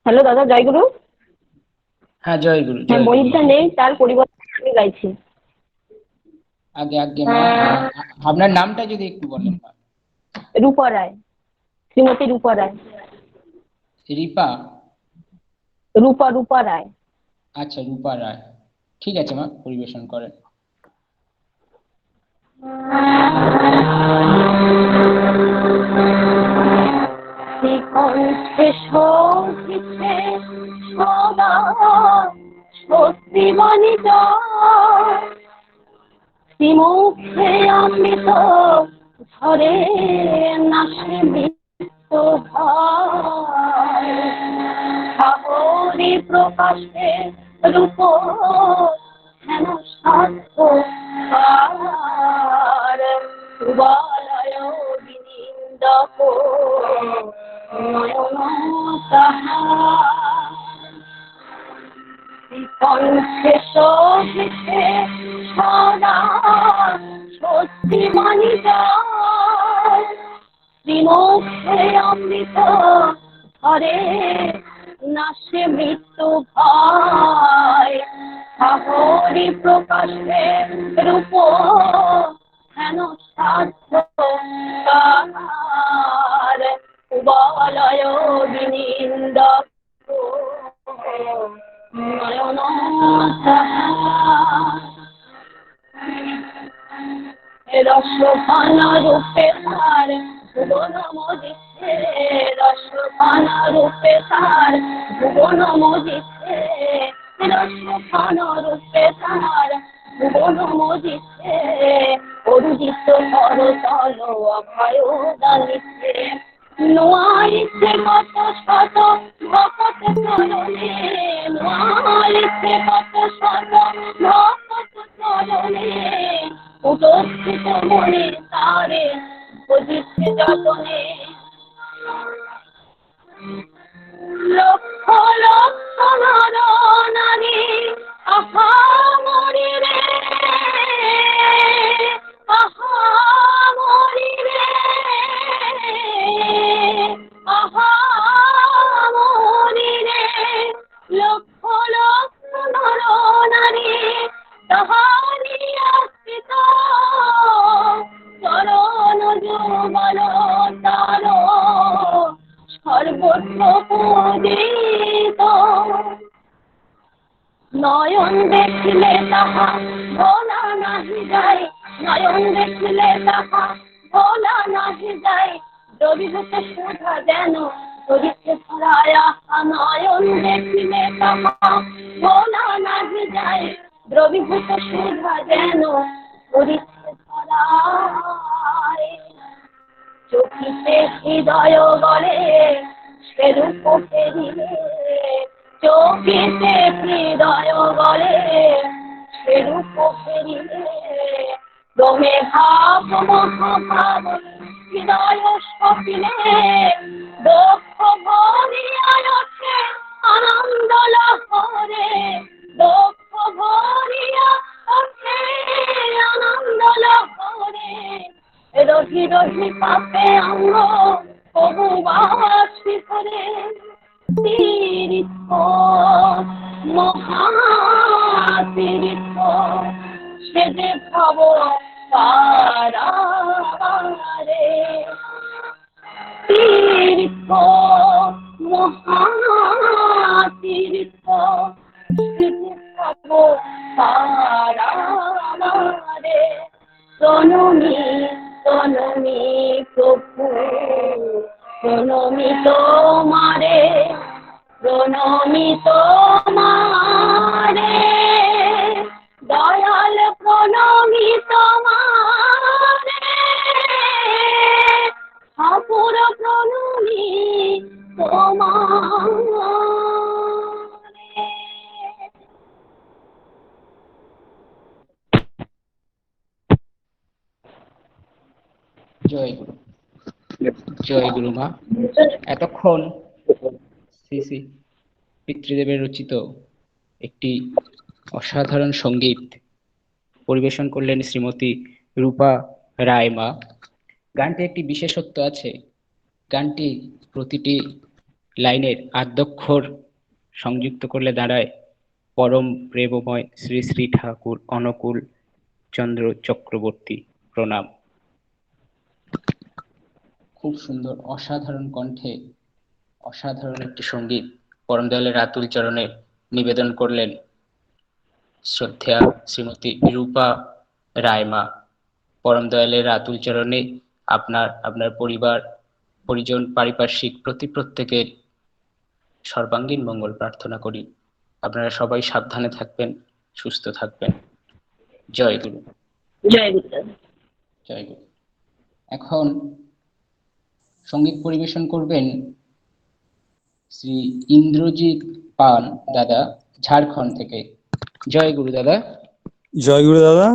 হ্যালো দাদা, জয়গুরু। হ্যাঁ জয় গুরু। হ্যাঁ, মহিতদা নেই, তার পরিবর্তে আমি গাইছি। আগে আগে মা, আপনার নামটা যদি একটু বলেন। রূপা রায়, শ্রীমতী রূপা রায়। রিপা? রূপা, রূপা রায়। আচ্ছা, রূপা রায়। ঠিক আছে মা, পরিবেশন করেন। কণ্ঠে শোভিছে সদা সত্যি বাণী যায়, শ্রীমুখে অমৃত ঝরে নাশে মৃত্যু ভয়, সাগরে প্রকাশে রূপ হেন সাধ্য বলয় বিনিন্দক নয়ন তাহার, কণ্ঠে শোভিছে সদা সত্যি বাণী যায়, শ্রীমুখে অমৃত ধরে নাশে মৃত্যু ভয়, সাগরে প্রকাশে রূপ হেন সাধ্য তাহার, বলয় বিনিন্দক নয়ন তাহার, রসপানা রূপে তার ভুবন মজিছে, রসপানা রূপে তার ভুবন মজিছে, রসপানা রূপে তার ভুবন মজিছে, অরুজিত করতল অভয় দানিছে, নোয়াইছে কত শত ভকত চরণে, নোয়াইছে কত শত ভকত চরণে, উপস্থিত মনে তারে বুঝিছে যতনে, লক্ষ লক্ষ নর নারী আহা মরি রে, আহা মরি রে, আহা মরি রে, লক্ষ লক্ষ নর নারী তাহারি আশ্রিত, চরণ যুগল তার সর্বত্র পূজিত, নয়ন দেখিলে তাহা ভোলা নাহি যায়, নয়ন দেখিলে তাহা ভোলা নাহি যায়, দ্রবীভূত সুধা যেন হরিকে ছড়ায়া নয়ন দেখিলে তাহা ভোলা নাহি যায়, দ্রবীভূত সুধা যেন হরিকে ছড়ায়। চকিতে হৃদয় গলে সেরূপ ফেরিলে, চকিতে হৃদয় গলে সেরূপ ফেরিলে, দমে ভাব মহাভাব হৃদয় স্বপ্নে, দুঃখ ভরিয়া ওঠে আনন্দ লহরে, দুঃখ ভরিয়া ওঠে আনন্দ লহরে, রহি রহি পাপে অঙ্গ কবু বাসি করে, তীর্থ মহাতীর্থ সে যে ভব পারাবারে, তীর্থ মহাতীর্থ সে যে ভব পারাবারে। প্রণমি প্রণমি প্রভু, প্রণমি তোমারে, প্রণমি তোমারে, দয়াল প্রণমি তোমারে, ঠাকুর প্রণমি তোমারে। জয় গুরু, জয় গুরু মা। এতক্ষণ শ্রী শ্রী পিতৃদেবের রচিত একটি অসাধারণ সঙ্গীত পরিবেশন করলেন শ্রীমতী রূপা রায় মা। গানটি একটি বিশেষত্ব আছে, গানটি প্রতিটি লাইনের আদ্যক্ষর সংযুক্ত করলে দাঁড়ায় পরম প্রেমময় শ্রী শ্রী ঠাকুর অনুকূল চন্দ্র চক্রবর্তী প্রণাম। খুব সুন্দর অসাধারণ কণ্ঠে অসাধারণ একটি সঙ্গীত পরম দয়ালের আতুল চরণে নিবেদন করলেন শ্রদ্ধেয়া শ্রীমতী রূপা রায় মা। পরম দয়ালের আতুল চরণে আপনার পরিবার পরিজন পারিপার্শ্বিক প্রত্যেকের সর্বাঙ্গীন মঙ্গল প্রার্থনা করি। আপনারা সবাই সাবধানে থাকবেন, সুস্থ থাকবেন। জয় গুরু। জয় গুরু। জয় গুরু। এখন সঙ্গীত পরিবেশন করবেন শ্রী ইন্দ্রজিৎ পান দাদা, ঝাড়খণ্ড থেকে। জয় গুরু দাদা। জয় গুরু দাদা।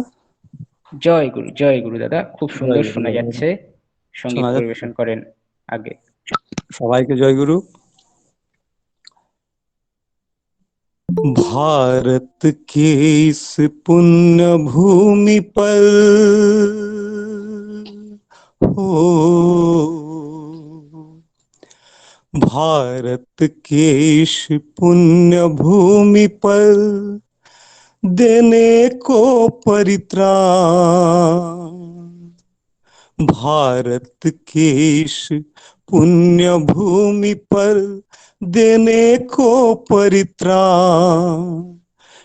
জয় গুরু, জয় গুরু দাদা। খুব সুন্দর শোনা যাচ্ছে, সঙ্গীত পরিবেশন করেন আগে। সবাইকে জয় গুরু। भारत के इस पुण्य भूमि पर हो, भारत के इस पुण्य भूमि पर देने को परित्राण, भारत के इस पुण्य भूमि पर देने को परित्राण,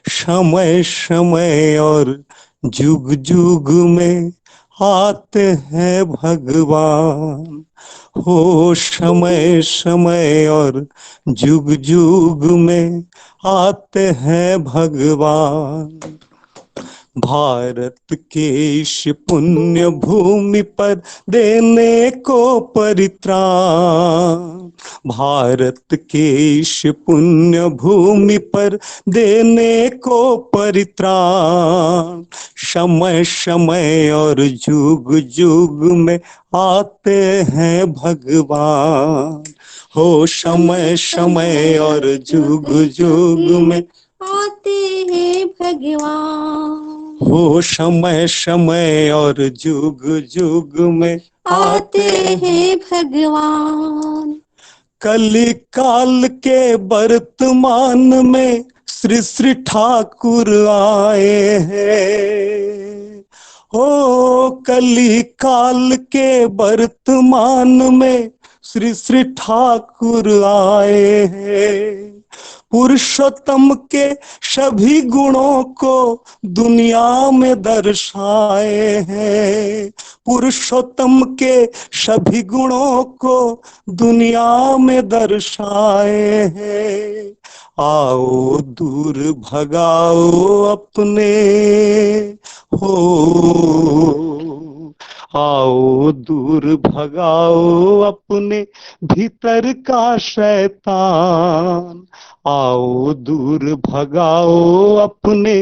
समय समय और जुग जुग में आते हैं भगवान, हो समय समय और जुग जुग में आते हैं भगवान। भारत के इस पुण्य भूमि पर देने को परित्राण, भारत के इस पुण्य भूमि पर देने को परित्राण, समय समय और जुग जुग में आते हैं भगवान, हो समय समय और जुग जुग में आते हैं भगवान, हो समय समय और जुग जुग में आते हैं भगवान। कली काल के वर्तमान में श्री श्री ठाकुर आए हैं, हो कली काल के वर्तमान में श्री श्री ठाकुर आए हैं। पुरुषोत्तम के सभी गुणों को दुनिया में दर्शाए हैं। पुरुषोत्तम के सभी गुणों को दुनिया में दर्शाए हैं। आओ दूर भगाओ अपने हो, आओ दूर भगाओ अपने भीतर का शैतान। आओ दूर भगाओ अपने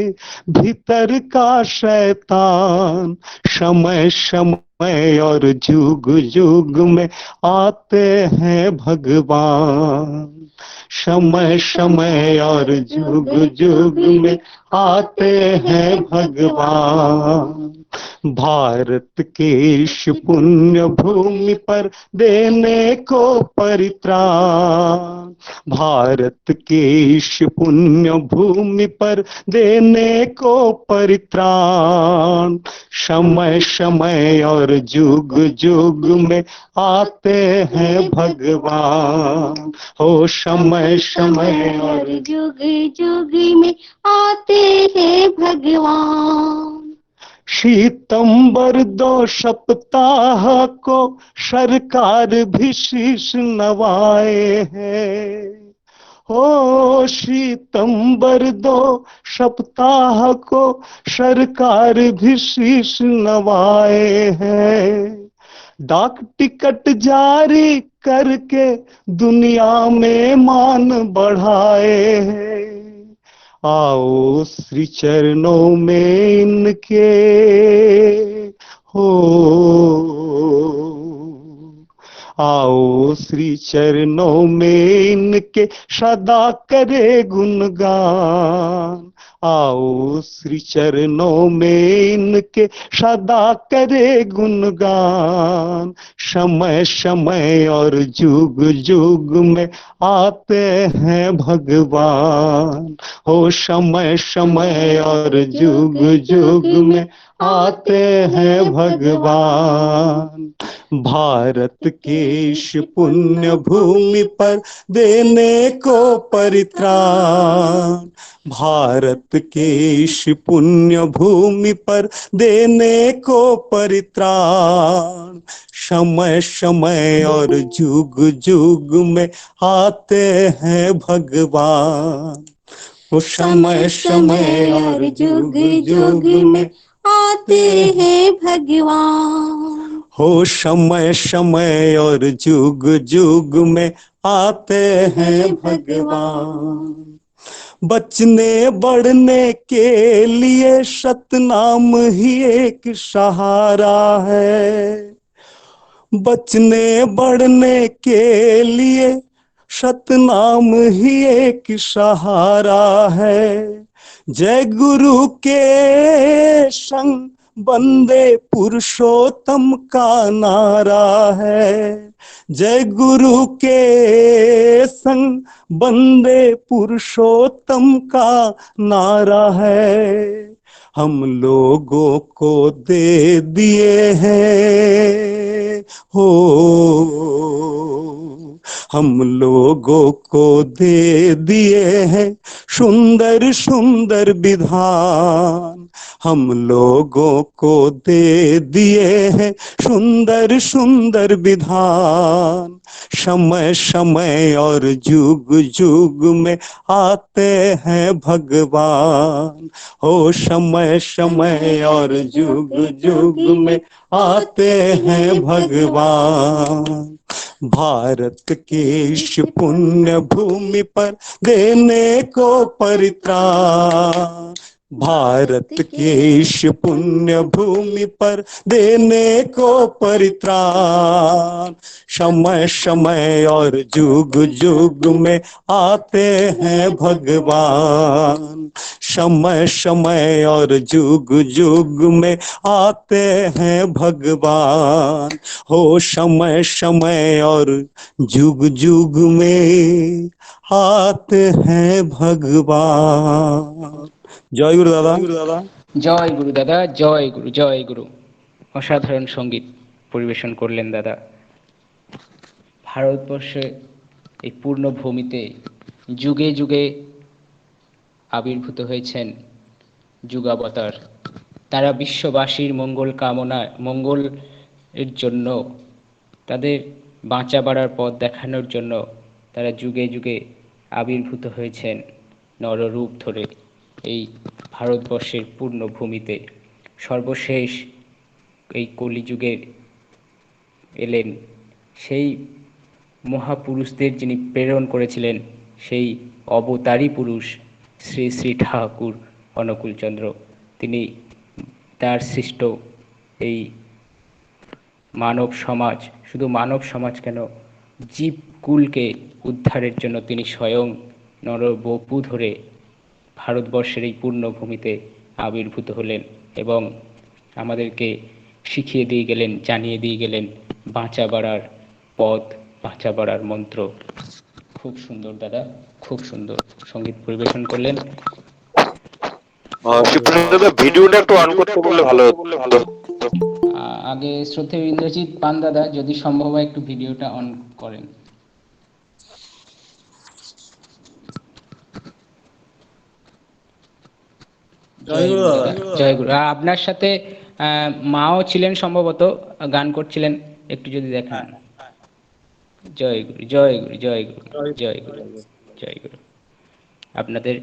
भीतर का शैतान। समय समय और युग युग में आते हैं भगवान। समय समय और युग युग में आते हैं भगवान। भारत के इस पुण्य भूमि पर देने को परित्राण। भारत के इस पुण्य भूमि पर देने को परित्राण। समय समय और युग युग में आते हैं भगवान। हो समय समय और युग युग में आते हैं भगवान। सितंबर 2 सप्ताह को सरकार भी शीश नवाए हैं। ओ सितंबर 2 सप्ताह को सरकार भी शीश नवाए हैं। डाक टिकट जारी करके दुनिया में मान बढ़ाए हैं। आओ श्री चरणों में इनके हो, आओ श्री चरणों में इनके सदा करे गुणगान। आओ श्री चरणों में इनके सदा करे गुणगान। समय समय और युग युग में आते हैं भगवान। हो समय समय और युग युग में आते हैं भगवान। भारत के इस पुण्य भूमि पर देने को परित्राण। भारत के इस पुण्य भूमि पर देने को परित्राण। समय समय और युग युग में आते हैं भगवान। वो समय समय और युग युग में आते हैं भगवान। हो समय समय और युग युग में आते हैं भगवान। बचने बढ़ने के लिए सतनाम ही एक सहारा है। बचने बढ़ने के लिए सतनाम ही एक सहारा है। जय गुरु के संग बंदे पुरुषोत्तम का नारा है। जय गुरु के संग बंदे पुरुषोत्तम का नारा है। हम लोगों को दे दिए हैं हो, हम लोगों को दे दिए हैं सुंदर सुंदर विधान। हम लोगों को दे दिए हैं सुंदर सुंदर विधान। समय समय और युग युग में आते हैं भगवान। हो समय समय और युग युग में आते हैं भगवान। भारत के इस पुण्य भूमि पर देने को परित्राण। भारत के इस पुण्य भूमि पर देने को परित्राण। समय समय और युग युग में आते हैं भगवान। समय समय और युग युग में आते हैं भगवान। हो समय समय और युग युग में आते हैं भगवान। জয় গুরু দাদা। জয় গুরু দাদা, জয় গুরু, জয় গুরু। অসাধারণ সঙ্গীত পরিবেশন করলেন দাদা। ভারতবর্ষে এই পূর্ণভূমিতে যুগে যুগে আবির্ভূত হয়েছেন যুগাবতার। তারা বিশ্ববাসীর মঙ্গলের জন্য, তাদের বাঁচা বাড়ার পথ দেখানোর জন্য তারা যুগে যুগে আবির্ভূত হয়েছেন নররূপ ধরে এই ভারতবর্ষের পূর্ণভূমিতে। সর্বশেষ এই কলিযুগের এলেন সেই মহাপুরুষদের যিনি প্রেরণ করেছিলেন, সেই অবতারী পুরুষ শ্রী শ্রী ঠাকুর অনুকূলচন্দ্র। তিনি তার সৃষ্ট এই মানব সমাজ, শুধু মানব সমাজ কেন, জীবকুলকে উদ্ধারের জন্য তিনি স্বয়ং নরবপু ধরে ভারতবর্ষের এই পূর্ণভূমিতে আবির্ভূত হলেন এবং আমাদেরকে শিখিয়ে দিয়ে গেলেন, জানিয়ে দিয়ে গেলেন বাঁচা বাড়ার পথ, বাঁচা বাড়ার মন্ত্র। খুব সুন্দর দাদা, খুব সুন্দর সঙ্গীত পরিবেশন করলেন। ভিডিওটা একটু অন করতে বললে ভালো হতো। আগে শ্রদ্ধেয় ইন্দ্রজিৎ পান দাদা যদি সম্ভব হয় একটু ভিডিওটা অন করেন। জয় গুরু। আপনার সাথে মাও ছিলেন সম্ভবত, গান করছিলেন, একটু যদি দেখান। জয় গুরু, জয় গুরু, জয় গুরু, জয় গুরু, জয় গুরু। আপনাদের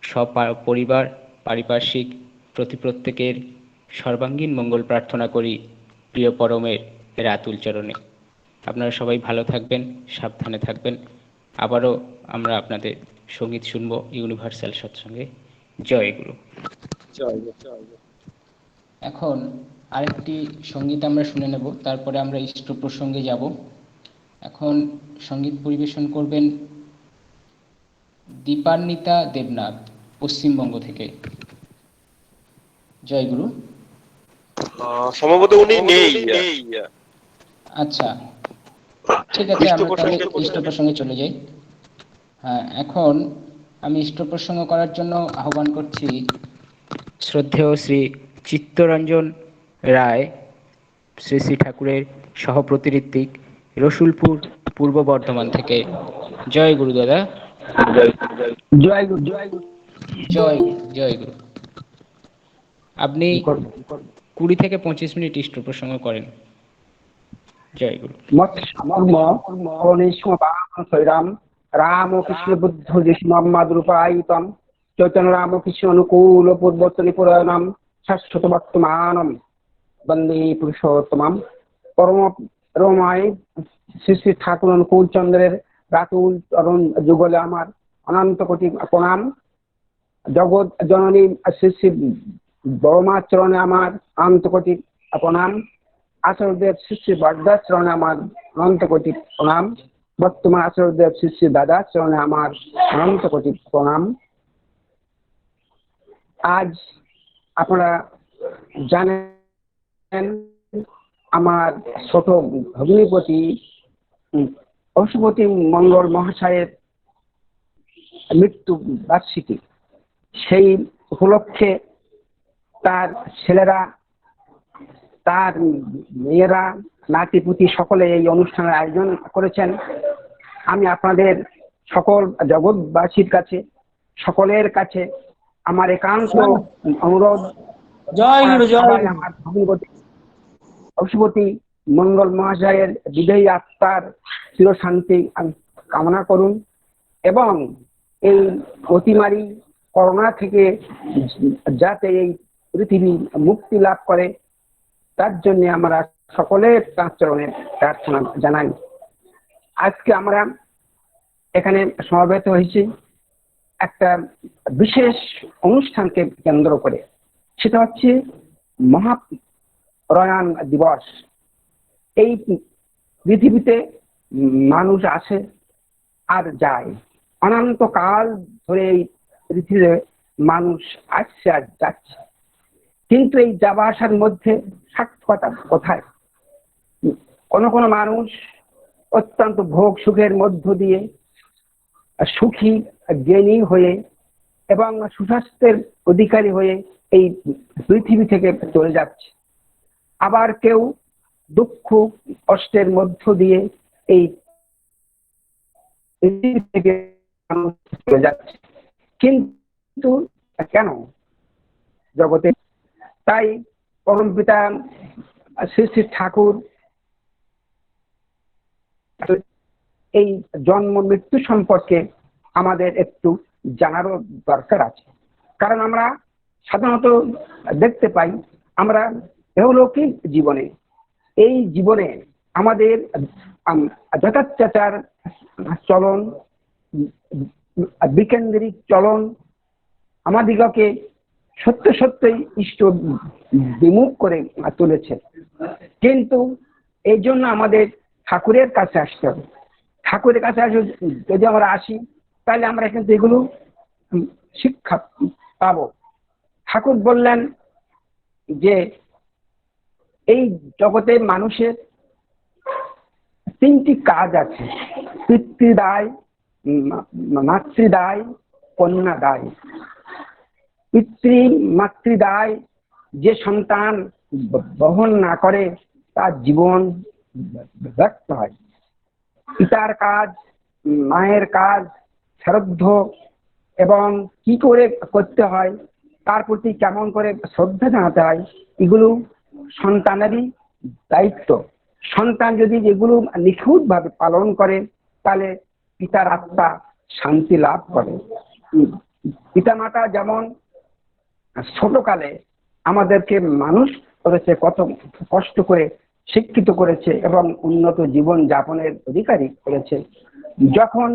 সব পরিবার, পারিপার্শ্বিক প্রত্যেকের সর্বাঙ্গীন মঙ্গল প্রার্থনা করি প্রিয় পরমের রাতুল চরণে। আপনারা সবাই ভালো থাকবেন, সাবধানে থাকবেন। আবারও আমরা আপনাদের সঙ্গীত শুনব ইউনিভার্সাল সৎসঙ্গে। জয় গুরু। এখন আরেকটি সঙ্গীত আমরা শুনে নেব, তারপরে আমরা ইষ্ট প্রসঙ্গে যাব। এখন সঙ্গীত পরিবেশন করবেন দীপান্বিতা দেবনাথ, পশ্চিমবঙ্গ থেকে। জয় গুরু। সম্ভবত উনি নেই। আচ্ছা, ঠিক আছে, আমরা তাহলে ইষ্ট প্রসঙ্গে চলে যাই। হ্যাঁ, এখন আমি ইষ্ট প্রসঙ্গ করার জন্য আহ্বান করছি শ্রদ্ধেয় শ্রী চিত্তরঞ্জন রায়, শ্রী শ্রী ঠাকুরের সহপ্রতিঋত্বিক, রসুলপুর, পূর্ব বর্ধমান থেকে। জয় গুরু দাদা। জয় গুরু, জয় গুরু, জয় গুরু, জয় গুরু। আপনি 20 থেকে 25 মিনিট ইষ্ট প্রসঙ্গ করেন। জয় গুরু। রাম কৃষ্ণ বুদ্ধ যিশুমাদ্রূপায়িতম চৈতন্য রাম কৃষ্ণ অনুকূল পূর্বতনী পুরাণম শাশ্বত বর্তমানম বন্দে পুরুষোত্তমম। পরম রমায় শ্রী শ্রী ঠাকুর অনুকূল চন্দ্রের রাতুল চরণ যুগলে আমার অনন্ত কোটি প্রণাম। জগৎ জননী শ্রী শ্রী বড়মার চরণে আমার অনন্ত কোটি প্রণাম। আচার্যদেব শ্রী শ্রী বরদাস চরণে আমার অনন্ত কোটি প্রণাম। বর্তমান আচার্যদেব শ্রী শ্রী দাদা চরণে আমার অনন্ত কোটি প্রণাম। আজ আপনারা জানেন আমার ছোট ভগ্নিপতি পশুপতি মঙ্গল মহাশয়ের মৃত্যু বার্ষিকী। সেই উপলক্ষে তার ছেলেরা, তার মেয়েরা, নাতিপুতি সকলে এই অনুষ্ঠানের আয়োজন করেছেন। আমি আপনাদের সকল জগৎবাসীর কাছে, সকলের কাছে আমার একান্ত অনুরোধ, আমার পশুপতি মঙ্গল মহাশয়ের বিদেহী আত্মার চিরশান্তি কামনা করুন এবং এই অতিমারী করোনা থেকে যাতে এই পৃথিবী মুক্তি লাভ করে তার জন্য আমরা সকলের চরণে প্রার্থনা জানাই। আজকে আমরা এখানে সমবেত হয়েছি একটা বিশেষ অনুষ্ঠানকে কেন্দ্র করে, সেটা হচ্ছে মহাপ্রয়াণ দিবস। এই পৃথিবীতে মানুষ আসে আর যায়, অনন্তকাল ধরে এই পৃথিবীতে মানুষ আসছে আর যাচ্ছে, কিন্তু এই যাওয়া আসার মধ্যে সার্থকতা কোথায়? কোন মানুষ অত্যন্ত ভোগ সুখের মধ্য দিয়ে সুখী, জ্ঞানী হয়ে এবং সুস্বাস্থ্যের অধিকারী হয়ে এই পৃথিবী থেকে চলে যাচ্ছে। আবার কেউ দুঃখ কষ্টের মধ্য দিয়ে এই পৃথিবী থেকে মানুষ চলে যাচ্ছে, কিন্তু কেন জগতে? তাই পরমপিতা শ্রী শ্রী ঠাকুর এই জন্ম মৃত্যু সম্পর্কে আমাদের একটু জানারও দরকার আছে। কারণ আমরা সাধারণত দেখতে পাই, আমরা ইহলৌকিক জীবনে, এই জীবনে আমাদের যথাচার চলন, বিকেন্দ্রিক চলন আমাদিগকে সত্য সত্যই ইষ্ট বিমুখ করে তুলেছে। কিন্তু এই জন্য আমাদের ঠাকুরের কাছে আসতে হবে। ঠাকুরের কাছে যদি আমরা আসি, তাহলে আমরা কিন্তু এগুলো শিক্ষা পাবো। ঠাকুর বললেন যে এই জগতে মানুষের তিনটি কাজ আছে: পিতৃদায়, মাতৃদায়, কন্যাদায়। পিতৃ মাতৃদায় যে সন্তান বহন না করে তার জীবন ব্যর্থ হয়। পিতার কাজ, মায়ের কাজ, শ্রাদ্ধ এবং কি করে করতে হয়, তার প্রতি কেমন করে শ্রদ্ধা জানাতে হয়, এগুলো সন্তানেরই দায়িত্ব। সন্তান যদি এগুলো নিখুঁতভাবে পালন করে, তাহলে পিতার আত্মা শান্তি লাভ করে। পিতামাতা যেমন ছোটকালে আমাদেরকে মানুষ করেছে, কত কষ্ট করে শিক্ষিত করেছে এবং উন্নত জীবন যাপনের অধিকারী করেছে। যখন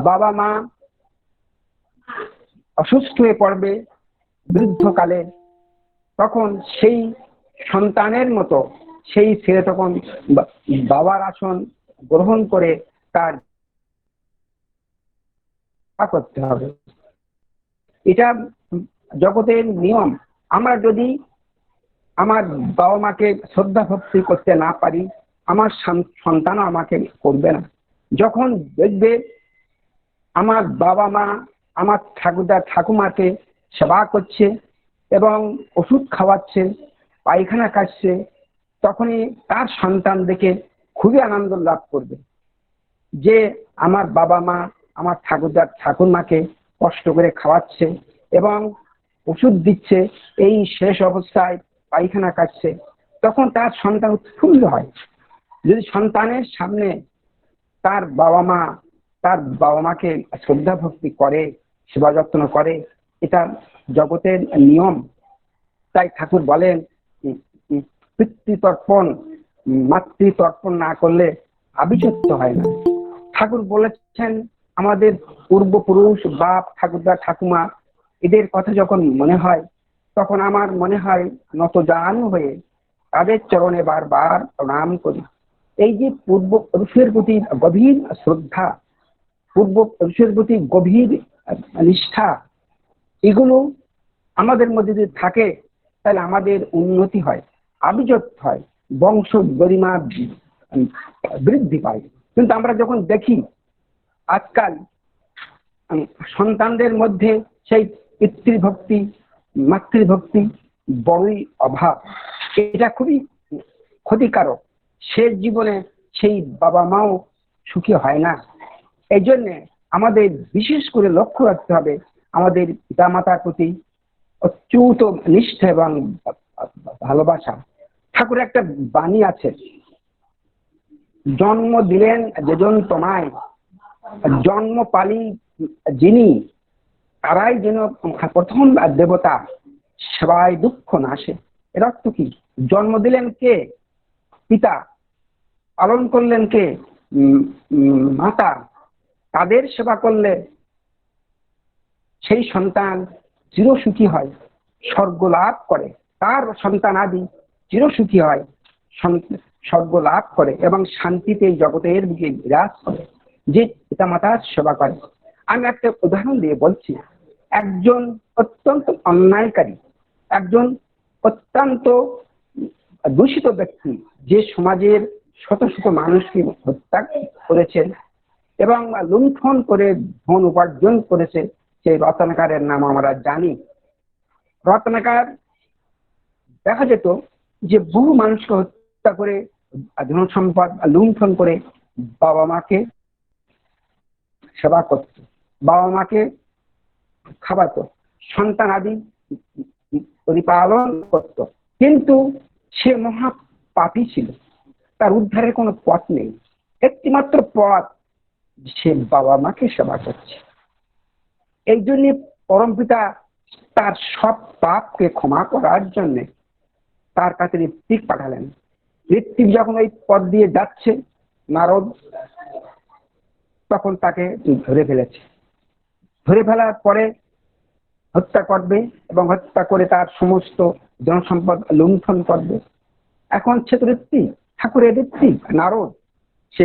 বাবা মা অসুস্থ হয়ে পড়বে বৃদ্ধকালে, তখন সেই সন্তানের মতো সেই ছেলে তখন বাবার আসন গ্রহণ করে তার করতে হবে। এটা জগতের নিয়ম। আমরা যদি আমার বাবা মাকে শ্রদ্ধা ভক্তি করতে না পারি, আমার সন্তানও আমাকে করবে না। যখন দেখবে আমার বাবা মা আমার ঠাকুরদা ঠাকুমাকে সেবা করছে এবং ওষুধ খাওয়াচ্ছে, পায়খানা কাটছে, তখনই তার সন্তান দেখে খুবই আনন্দ লাভ করবে যে আমার বাবা মা আমার ঠাকুরদা ঠাকুরমাকে কষ্ট করে খাওয়াচ্ছে এবং ওষুধ দিচ্ছে, এই শেষ অবস্থায় পায়খানা কাটছে। তখন তার সন্তান উৎফুল্ল হয়। যদি সন্তানের সামনে তার বাবা মাকে শ্রদ্ধা ভক্তি করে, সেবা যত্ন করে, এটা জগতের নিয়ম। তাই ঠাকুর বলেন পিতৃতর্পণ মাতৃতর্পণ না করলে আভিজাত্য হয় না। ঠাকুর বলেছেন আমাদের পূর্বপুরুষ, বাপ ঠাকুরদা ঠাকুমা, এদের কথা যখন মনে হয়, তখন আমার মনে হয় নতজানু হয়ে তাদের চরণে বারবার প্রণাম করি। এই যে পূর্বপুরুষের প্রতি গভীর শ্রদ্ধা, পূর্বপুরুষের প্রতি গভীর নিষ্ঠা, এগুলো আমাদের মধ্যে যদি থাকে, তাহলে আমাদের উন্নতি হয়, আভিজাত্য হয়, বংশ গরিমা বৃদ্ধি পায়। কিন্তু আমরা যখন দেখি আজকাল সন্তানদের মধ্যে সেই পিতৃভক্তি মাতৃভক্তি বড়ই অভাব, এটা খুবই ক্ষতিকারক। শেষ জীবনে সেই বাবা মাও সুখী হয় না। এই জন্য আমাদের বিশেষ করে লক্ষ্য রাখতে হবে আমাদের পিতামাতার প্রতি অচ্যুত নিষ্ঠা এবং ভালোবাসা। ঠাকুর একটা বাণী আছে, জন্ম দিলেন যেজন তোমায়, জন্ম পালি যিনি, তারাই যেন প্রথম দেবতা, সেবায় দুঃখ নাশে। এর অর্থ কি? জন্ম দিলেন কে? পিতা। পালন করলেন কে? মাতা। তাদের সেবা করলে সেই সন্তান চিরসুখী হয়, স্বর্গ লাভ করে। তার সন্তান আদি চিরসুখী হয়, স্বর্গ লাভ করে এবং শান্তিতে জগতের বুকে বিরাজ করে, যে পিতা মাতার সেবা করে। আমি একটা উদাহরণ দিয়ে বলছি। একজন অত্যন্ত অন্যায়কারী, একজন অত্যন্ত দূষিত ব্যক্তি, যে সমাজের শত শত মানুষকে হত্যা করেছেন এবং লুণ্ঠন করে ধন উপার্জন করেছে, সেই রত্নাকরের নাম আমরা জানি। রত্নাকর দেখা যেত যে বহু মানুষকে হত্যা করে, ধন সম্পদ লুণ্ঠন করে বাবা মাকে সেবা করত, বাবা মাকে খাওয়াতো, সন্তান আদি পরিপালন করত, কিন্তু সে মহা পাপী ছিল। তার উদ্ধারের কোনো পথ নেই, একটিমাত্র পথ, সে বাবা মাকে সেবা করছে। এই জন্য পরমপিতা তার সব পাপকে ক্ষমা করার জন্য তার কাছে ঋত্বিক পাঠালেন। ঋত্বিক যখন এই পথ দিয়ে যাচ্ছে, নারদ তখন তাকে ধরে ফেলেছে। ধরে ফেলার পরে হত্যা করবে এবং হত্যা করে তার সমস্ত জনসম্পদ লুণ্ঠন করবে। এখন সে তো ঋত্বিক, ঠাকুরের ঋত্বিক নারদ, সে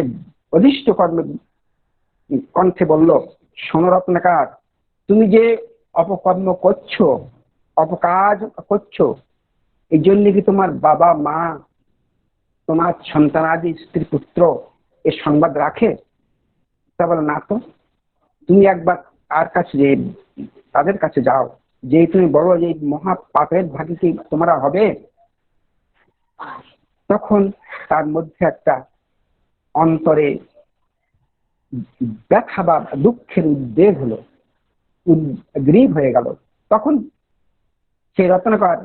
অধিষ্ঠ কর্মে কণ্ঠে বলল, শোনো রত্নাকার, তুমি যে অপকর্ম করছো, অপকাজ করছো, এই জন্য কি তোমার বাবা মা, তোমার সন্তানাদি স্ত্রী পুত্র এর সংবাদ রাখে? তা বলে না তো। তুমি একবার তার কাছে যে তাদের কাছে যাও, যে তুমি বলো যে মহা পাপের ভাগী কি তোমরা হবে। তখন তার মধ্যে একটা অন্তরে ব্যথা বা দুঃখের উদ্বেগ হলো, উদ্গ্রীব হয়ে গেল। তখন সেই রত্নাকর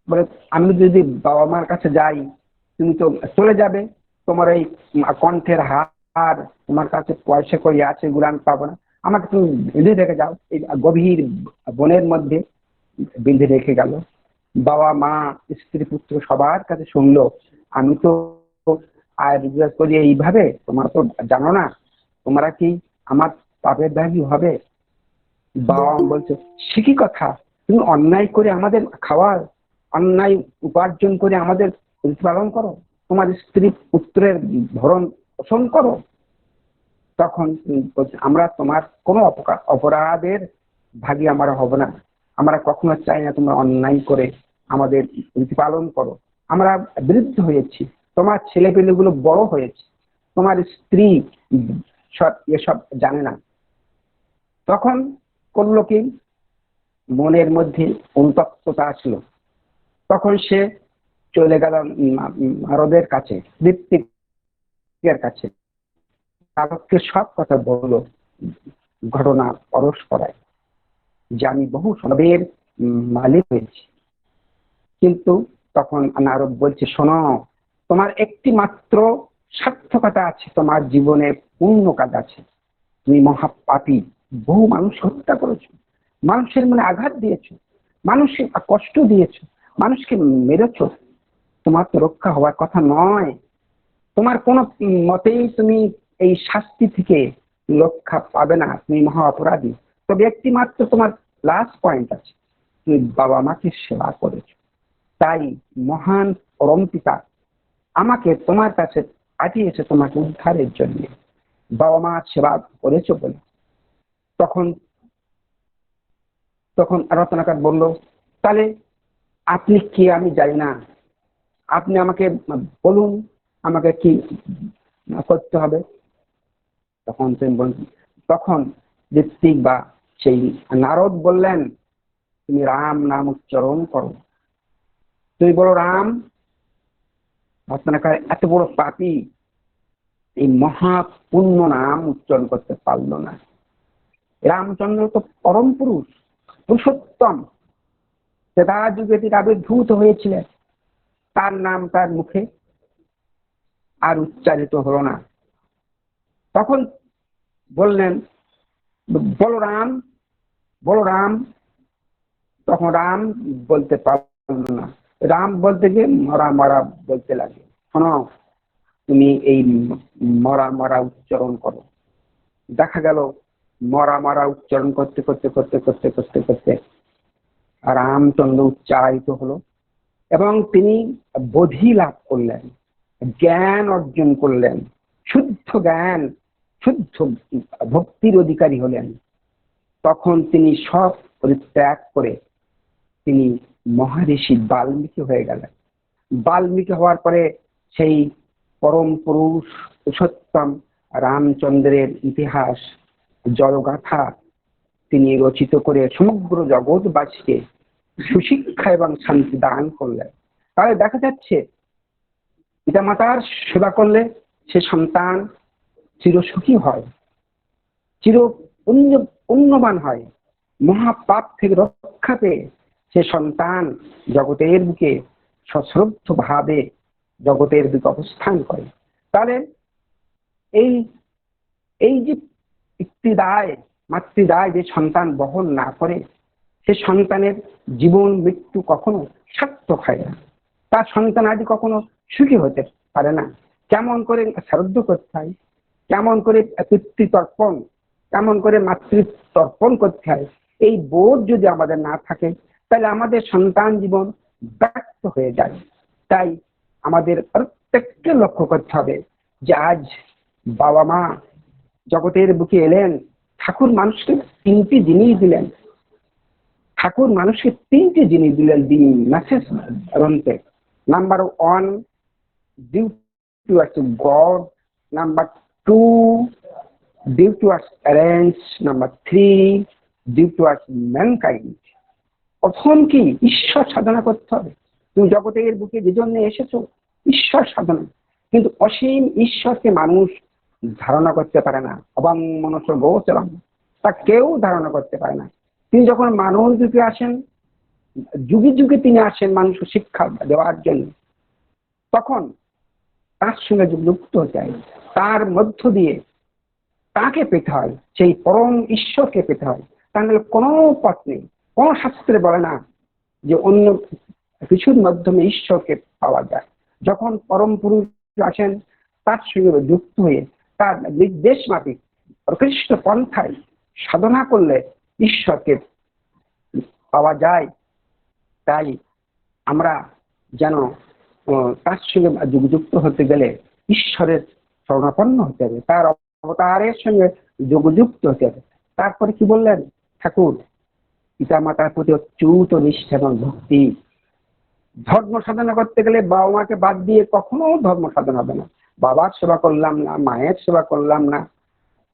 বলে, আমি যদি বাবা মার কাছে যাই, তুমি তো চলে যাবে, তোমার এই কণ্ঠের হার, তোমার কাছে পয়সা করি আছে, এগুলো আমি পাবো না, আমাকে তুমি বেঁধে রেখে যাও। এই গভীর বনের মধ্যে বেঁধে রেখে গেল। বাবা মা স্ত্রী পুত্র সবার কাছে শুনলো, আমি তো আর করি এইভাবে, তোমরা তো জানো না, তোমরা কি আমার পাপের ভাগী হবে? বাবা মা বলছে, সে কি কথা, তুমি অন্যায় করে আমাদের খাওয়ার, অন্যায় উপার্জন করে আমাদের প্রতিপালন করো, তোমার স্ত্রী পুত্রের ভরণ পোষণ করো। তখন আমরা তোমার কোনো অপরাধের ভাগী আমরা হব না, আমরা কখনো চাই না তোমরা অন্যায় করে আমাদের প্রতিপালন করো। আমরা বৃদ্ধ হয়েছি, তোমার ছেলে পেলেগুলো বড় হয়েছে, তোমার স্ত্রী সব এসব জানে না। তখন করলো কি, মনের মধ্যে অনুতপ্ততা আসলো। তখন সে চলে গেল নারদের কাছে, ঋত্বিকের কাছে, নারদকে সব কথা বললো, ঘটনা পরস্পরায়, যে আমি বহু সবের মালিক হয়েছি। কিন্তু তখন নারদ বলছে, শোনো, তোমার একটি মাত্র সার্থকতা আছে, তোমার জীবনে পূর্ণ কাজ আছে। তুমি মহাপাপী, বহু মানুষ হত্যা করেছো, মানুষের মনে আঘাত দিয়েছো, মানুষকে কষ্ট দিয়েছো, মানুষকে মেরেছো। তোমার তো রক্ষা হওয়ার কথা নয়, তোমার কোনো মতেই তুমি এই শাস্তি থেকে রক্ষা পাবে না, তুমি মহা অপরাধী। তবে একটি মাত্র তোমার লাস্ট পয়েন্ট আছে, তুমি বাবা মাকে সেবা করেছো, তাই মহান পরমপিতা আমাকে তোমার কাছে পাঠিয়েছে তোমাকে উদ্ধারের জন্য, বাবা মা সেবা করেছো বলে। তখন তখন রত্নাকর বলল, তাহলে আপনি কি আমি জানি না, আপনি আমাকে বলুন আমাকে কি করতে হবে। তখন তখন ঋত্বিক বা সেই নারদ বললেন, তুমি রাম নাম উচ্চারণ করো। তুমি বলো রাম। রত্নাকর এত বড় পাপী, এই মহাপুণ্য নাম উচ্চারণ করতে পারলো না। রামচন্দ্র তো পরম পুরুষ, পুরুষোত্তম, ত্রেতা যুগে তিনি আবির্ভূত হয়েছিলেন, তার নাম তার মুখে আর উচ্চারিত হলো না। তখন বললেন, বলো রাম, বলো রাম। তখন রাম বলতে পারল না, রাম বলতে গিয়ে মরা মরা বলতে লাগে। শোনো, তুমি এই মরা মরা উচ্চারণ করো। দেখা গেল মরা মরা উচ্চারণ করতে করতে করতে করতে করতে করতে রামচন্দ্র উচ্চারিত হলো এবং তিনি বোধি লাভ করলেন, জ্ঞান অর্জন করলেন, শুদ্ধ জ্ঞান, শুদ্ধ ভক্তির অধিকারী হলেন। তখন তিনি সব পরিত্যাগ করে তিনি মহারিষি বাল্মীকি হয়ে গেলেন। বাল্মীকি হওয়ার পরে সেই পরম পুরুষ পুরুষোত্তম রামচন্দ্রের ইতিহাস জলগাথা তিনি রচিত করে সমগ্র জগৎবাসীকে সুশিক্ষা এবং শান্তি দান করলেন। তাহলে দেখা যাচ্ছে পিতা মাতার সেবা করলে সে সন্তান চিরসুখী হয়, চির পুণ্যবান হয়, মহাপাপ থেকে রক্ষা পেয়ে সে সন্তান জগতের বুকে সশ্রদ্ধ ভাবে জগতের বুকে অবস্থান করে। তাহলে এই এই যে পিতৃদায় মাতৃদায় যে সন্তান বহন না করে, সে সন্তানের জীবন মৃত্যু কখনো সার্থক হয় না, তার সন্তান আদি কখনো সুখী হতে পারে না। কেমন করে শ্রাদ্ধ করতে হয়, কেমন করে পিতৃতর্পণ, কেমন করে মাতৃতর্পণ করতে হয়, এই বোধ যদি আমাদের না থাকে তাহলে আমাদের সন্তান জীবন ব্যর্থ হয়ে যায়। তাই আমাদের প্রত্যেককে লক্ষ্য করতে হবে যে আজ বাবা মা জগতের বুকে এলেন, ঠাকুর মানুষকে 3টি জিনিস দিলেন। ঠাকুর মানুষকে 3টি জিনিস দিলেন দিন মেসেজ গ্রন্থে। Number 1 due towards God, number 2 due towards parents, number 3 due towards mankind. প্রথম কি? ঈশ্বর সাধনা করতে হবে। তুমি জগতের বুকে যে জন্য এসেছো ঈশ্বর সাধনা, কিন্তু অসীম ঈশ্বরকে মানুষ ধারণা করতে পারে না। অবাং মনস গোচরম, তা কেউ ধারণা করতে পারে না। তিনি যখন মানব যুগে আসেন, যুগে যুগে তিনি আসেন মানুষকে শিক্ষা দেওয়ার জন্য, তখন তার সঙ্গে যুক্ত হতে হয়, তার মধ্য দিয়ে তাকে পেতে হয়, সেই পরম ঈশ্বরকে পেতে হয়। তাহলে কোনো পথ নেই, কোন শাস্ত্রে বলে না যে অন্য কিছুর মাধ্যমে ঈশ্বরকে পাওয়া যায়। যখন পরম পুরুষ আসেন তার সঙ্গে যুক্ত হয়ে তার নির্দেশ মাফিক প্রকৃষ্ট পন্থায় সাধনা করলে ঈশ্বরকে পাওয়া যায়। তাই আমরা যেন তার সঙ্গে যুক্ত হতে গেলে ঈশ্বরের শরণাপন্ন হতে হবে, তার অবতারের সঙ্গে যুক্ত হতে হবে। তারপরে কি বললেন ঠাকুর? পিতা মাতার প্রতি অচ্যুত নিষ্ঠা এবং ভক্তি। ধর্ম সাধনা করতে গেলে বাবা মাকে বাদ দিয়ে কখনো ধর্ম সাধনা হবে না। বাবার সেবা করলাম না, মায়ের সেবা করলাম না,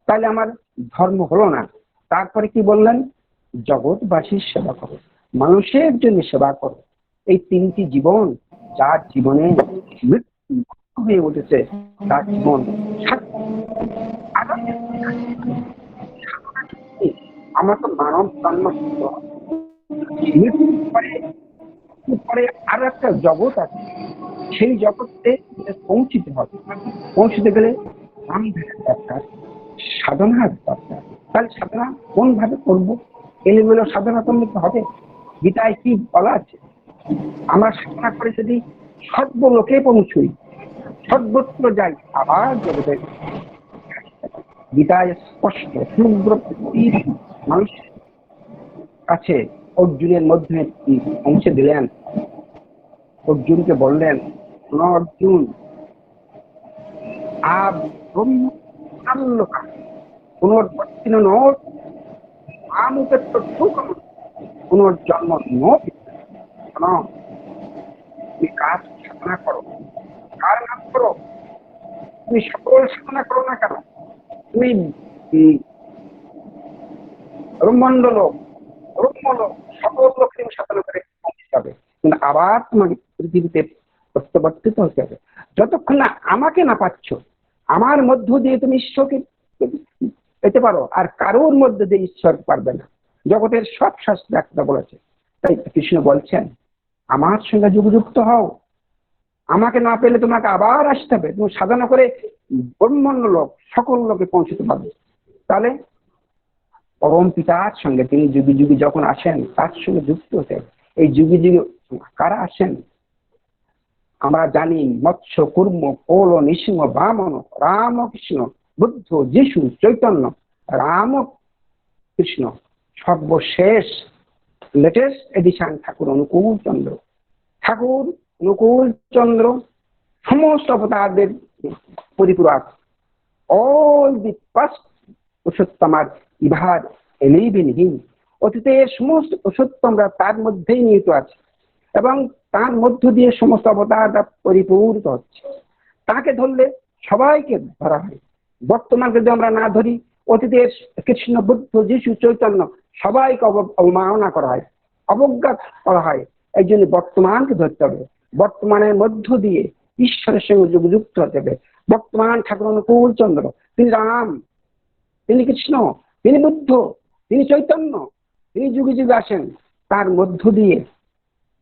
তাহলে আমার ধর্ম হলো না। তারপরে কি বললেন? জগৎবাসীর সেবা করো, মানুষের জন্য সেবা করো। এই 3টি জীবন যার জীবনে মৃত্যু হয়ে উঠেছে তার জীবন আমার তো মানব জন্ম মৃত্যুর পরে আরো একটা জগৎ আছে, সেই জগতে পৌঁছিতে হবে। পৌঁছতে গেলে দরকার, সাধনার দরকার। তাহলে সাধনা কোন ভাবে করবো? এগুলো সাধনা করলে তো হবে। গীতায় কি বলা আছে? আমরা সাধনা করে যদি সর্বলোকে পৌঁছই, সর্বত্র যাই, আবার জগতে। গীতায় স্পষ্ট সমগ্র পৃথিবীর মানুষ কাছে অর্জুনের মধ্যে পৌঁছে দিলেন। অর্জুনকে বললেন, অর্জুন পুনর্বর্তিন পুনর্জন্ম তুমি কাজ সাধনা করো, কার নাম করো, তুমি সকল সাধনা করো না কেন, তুমি ব্রহ্মাণ্ডল সকল লোক তুমি সাধনা করে পৌঁছে যাবে, কিন্তু আবার তোমাকে পৃথিবীতে প্রত্যাবর্তিত হতে হবে। যতক্ষণ না আমাকে না পাচ্ছ, আমার মধ্য দিয়ে তুমি ঈশ্বরকে পেতে পারো, আর কারোর মধ্যে দিয়ে ঈশ্বর পারবে না। জগতের সব শাস্ত্র একটা বলেছে। তাই কৃষ্ণ বলছেন, আমার সঙ্গে যুক্ত হও, আমাকে না পেলে তোমাকে আবার আসতে হবে, তুমি সাধনা করে ব্রহ্মাণ্ড লোক সকল লোকে পৌঁছতে পারবে। তাহলে পরম পিতার সঙ্গে তিনি যুগে যুগে যখন আসেন তার সঙ্গে যুক্ত হতে হবে। এই যুগে যুগে কারা আসেন আমরা জানি? মৎস্য, কুর্ম, কৌল, নৃসিংহ, বামন, রামকৃষ্ণ, বুদ্ধ, যিশু, চৈতন্য, রামকৃষ্ণ, সর্বশেষ লেটেস্ট এডিশন ঠাকুর অনুকূল চন্দ্র। ঠাকুর অনুকূল চন্দ্র সমস্ত অবতারদের পরিপূরক। অল দি ফার্স্ট পুরুষোত্তমার ইভার এলিভেন হিম। অতীতের সমস্ত পুরুষোত্তমরা তার মধ্যেই নিহিত আছে এবং তার মধ্য দিয়ে সমস্ত অবতাররা পরিপূর্ণ হচ্ছে। তাকে ধরলে সবাইকে ধরা হয়। বর্তমানকে যদি আমরা না ধরি, অতীতের কৃষ্ণ, বুদ্ধ, যিশু, চৈতন্য সবাইকে অবমাননা করা হয়, অবজ্ঞা করা হয়। এই জন্য বর্তমানকে ধরতে হবে। বর্তমানের মধ্য দিয়ে ঈশ্বরের সঙ্গে যুক্ত হতে হবে। বর্তমান ঠাকুর অনুকূল চন্দ্র, তিনি রাম, তিনি কৃষ্ণ, তিনি বুদ্ধ, তিনি চৈতন্য, তিনি যুগে যুগে আসেন, তার মধ্য দিয়ে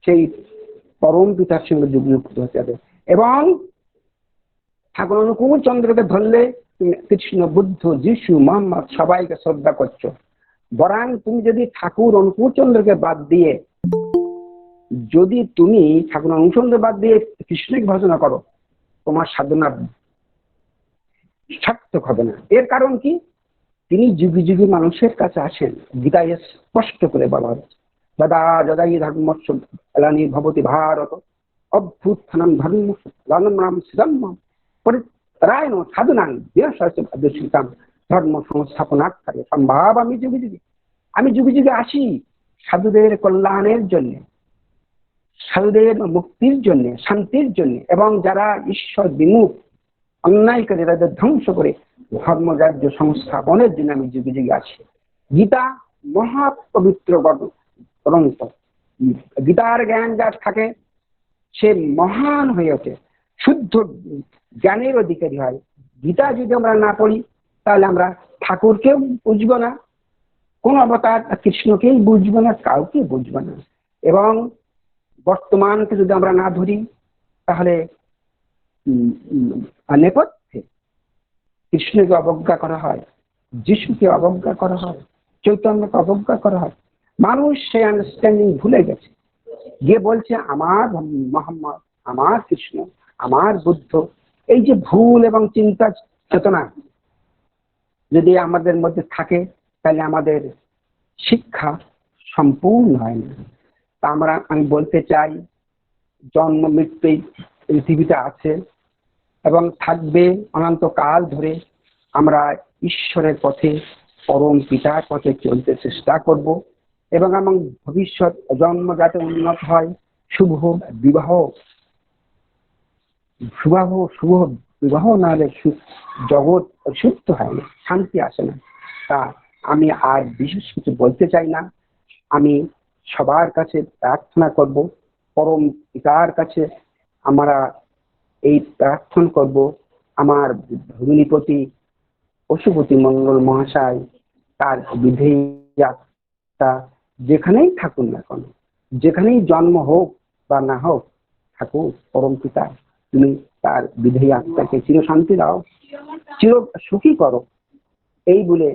সেই পরম পিতার সঙ্গে যুক্ত হতে হবে। এবং ঠাকুর অনুকূল চন্দ্রকে ধরলে তুমি কৃষ্ণ, বুদ্ধ, যিশু, মোহাম্মদ সবাইকে শ্রদ্ধা করছো। বরং তুমি যদি ঠাকুর অনুকূল চন্দ্রকে বাদ দিয়ে যদি তুমি ঠাকুর অনুকূল চন্দ্র বাদ দিয়ে কৃষ্ণকে ভজনা করো, তোমার সাধনা সার্থক হবে না। এর কারণ কি? তিনি যুগে যুগে মানুষের কাছে আসেন। গীতায় স্পষ্ট করে বলা হয়েছে, দাদা যদাই ধর্ম এলানি ভবতি ভারত অভ্যুত্থানম ধর্ম রাম শ্রীরাম পরিত্রায়ণ সাধনাং বিনাশাস্যম ধর্ম সংস্থাপনার্থে সম্ভাব। আমি যুগে যুগে আসি সাধুদের কল্যাণের জন্য, সাধুদের মুক্তির জন্য, শান্তির জন্য, এবং যারা ঈশ্বর বিমুখ অন্যায় করে তাদের ধ্বংস করে ধর্মরাজ্য সংস্থাপনের জন্য আমি যুগে যুগে আছি। গীতা মহাপবিত্র গ্রন্থ। গীতার জ্ঞান যার থাকে সে মহান হয়ে ওঠে, শুদ্ধ জ্ঞানের অধিকারী হয়। গীতা যদি আমরা না পড়ি তাহলে আমরা ঠাকুরকেও বুঝবো না, কোন অবতার কৃষ্ণকেই বুঝবো না, কাউকে বুঝবো না। এবং বর্তমানকে যদি আমরা না ধরি তাহলে নেপথ্যে কৃষ্ণকে অবজ্ঞা করা হয়, যিশুকে অবজ্ঞা করা হয়, চৈতন্যকে অবজ্ঞা করা হয়। মানুষ সেই আন্ডারস্ট্যান্ডিং ভুলে গেছে, গিয়ে বলছে আমার মোহাম্মদ, আমার কৃষ্ণ, আমার বুদ্ধ। এই যে ভুল এবং চিন্তা চেতনা যদি আমাদের মধ্যে থাকে তাহলে আমাদের শিক্ষা সম্পূর্ণ হয় না। তা আমি বলতে চাই, জন্ম মৃত্যু পৃথিবীতে আছে এবং থাকবে অনন্তকাল ধরে। আমরা ঈশ্বরের পথে, পরম পিতার পথে চলতে চেষ্টা করব এবং আমার ভবিষ্যৎ জন্ম যাতে উন্নত হয়। শুভ বিবাহ না হলে জগৎ সুস্থ হয় না, শান্তি আসে না। তা আমি আর বিশেষ কিছু বলতে চাই না। আমি সবার কাছে প্রার্থনা করব, পরম পিতার কাছে আমরা এই প্রার্থনা করব, আমার ভগ্নিপতি পশুপতি মঙ্গল মহাশয় তার বিধেয় আত্মা যেখানেই থাকুন না কেন, যেখানেই জন্ম হোক বা না হোক, ঠাকুর পরম পিতা তুমি তার বিধেয় আত্মাকে চিরশান্তি দাও, চির সুখী করো। এই বলে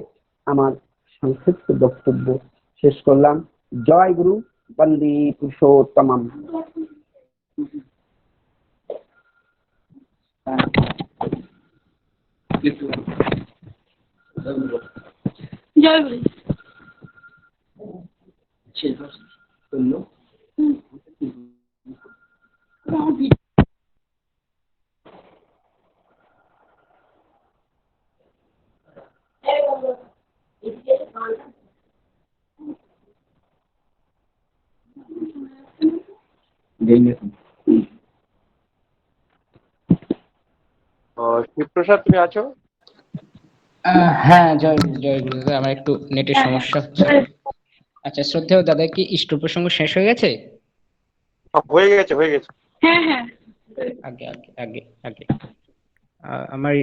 আমার সংক্ষিপ্ত বক্তব্য শেষ করলাম। জয় গুরু, বন্দে পুরুষোত্তমম। জয় গুরু। শিবপ্রসাদ তুমি আছো? হ্যাঁ, জয় গুরু, জয় গুরু। দাদা আমার একটু নেটের সমস্যা হচ্ছে। আচ্ছা, শ্রদ্ধেয় দাদা, কি ইষ্ট প্রসঙ্গ শেষ হয়ে গেছে? হয়ে গেছে, হয়ে গেছে। হ্যাঁ হ্যাঁ, আগে আগে আগে আগে আমার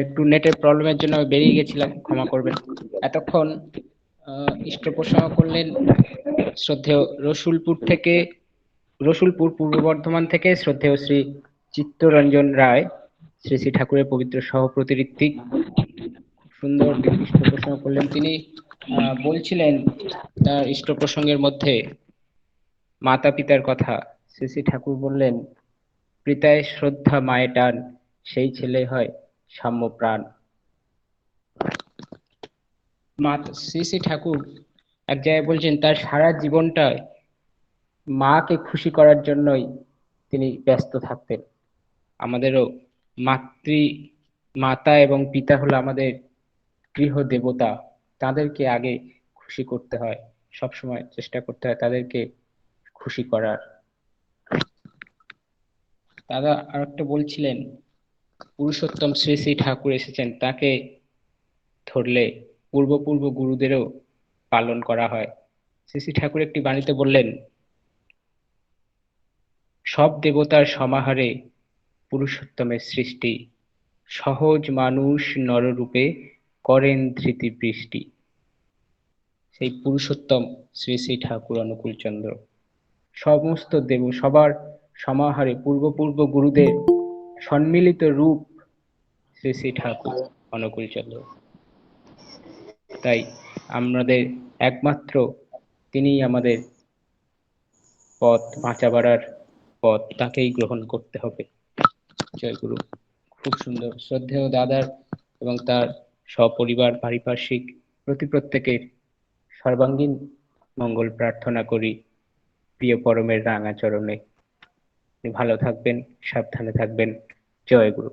একটু নেটের প্রবলেমের জন্য আমি বেরিয়ে গেছিলাম, ক্ষমা করবেন। এতক্ষণ ইষ্ট প্রসঙ্গ করলেন শ্রদ্ধেয় রসুলপুর পূর্ব বর্ধমান থেকে শ্রদ্ধেয় শ্রী চিত্তরঞ্জন রায়, শ্রী শ্রী ঠাকুরের পবিত্র সহপ্রতিঋত্বিক। সুন্দর ইষ্ট প্রসঙ্গ করলেন তিনি। বলছিলেন তার ইষ্ট প্রসঙ্গের মধ্যে মাতা পিতার কথা। শ্রী শ্রী ঠাকুর বললেন, পিতায় শ্রদ্ধা মায়ে টান, সেই ছেলে হয় সাম্য প্রাণ। শ্রী শ্রী ঠাকুর এক জায়গায় বলছেন তার সারা জীবনটায় মাকে খুশি করার জন্যই তিনি ব্যস্ত থাকতেন। আমাদেরও মাতা এবং পিতা হলো আমাদের গৃহ দেবতা, তাদেরকে আগে খুশি করতে হয়, সবসময় চেষ্টা করতে হয় তাদেরকে খুশি করার। দাদা আর একটা বলছিলেন, পুরুষোত্তম শ্রী শ্রী ঠাকুর এসেছেন, তাকে ধরলে পূর্ব গুরুদেরও পালন করা হয়। শ্রী শ্রী ঠাকুর একটি বাণীতে বললেন, সব দেবতার সমাহারে পুরুষোত্তমের সৃষ্টি, সহজ মানুষ নররূপে করেন ধৃতি বৃষ্টি। সেই পুরুষোত্তম শ্রী শ্রী ঠাকুর অনুকূলচন্দ্র, সমস্ত দেব সবার সমাহারে পূর্ব গুরুদের সম্মিলিত রূপ শ্রী শ্রী ঠাকুর অনুকূলচন্দ্র। তাই আমাদের একমাত্র তিনিই আমাদের পথ, বাঁচা বাড়ার পথ, তাকেই গ্রহণ করতে হবে। জয় গুরু। খুব সুন্দর। শ্রদ্ধেয় দাদার এবং তার সপরিবার পারিপার্শ্বিক প্রত্যেকের সর্বাঙ্গীন মঙ্গল প্রার্থনা করি প্রিয় পরমের রাঙা চরণে। ভালো থাকবেন, সাবধানে থাকবেন। জয় গুরু।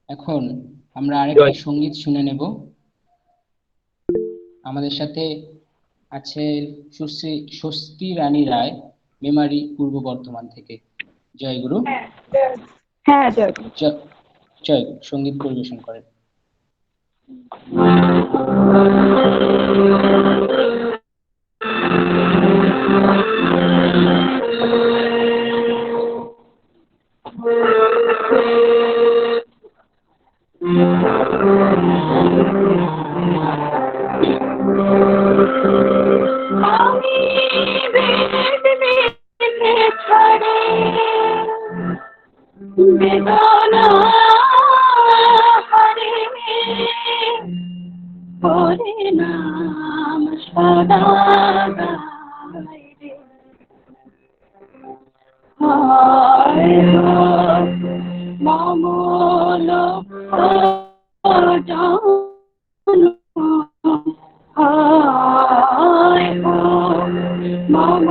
এখন আমরা আরেকটি সঙ্গীত শুনে নেব। আমাদের সাথে আছে সুশ্রী স্বস্তি রানী রায়, মেমারি, পূর্ব বর্ধমান থেকে। জয় গুরু। হ্যাঁ, জয় গুরু। জয় গুরু। সঙ্গীত পরিবেশন করেন। বেদনা হরে হরে নাম সদা গায় রে, হায় মম লক্ষ্য জানো, হায় মম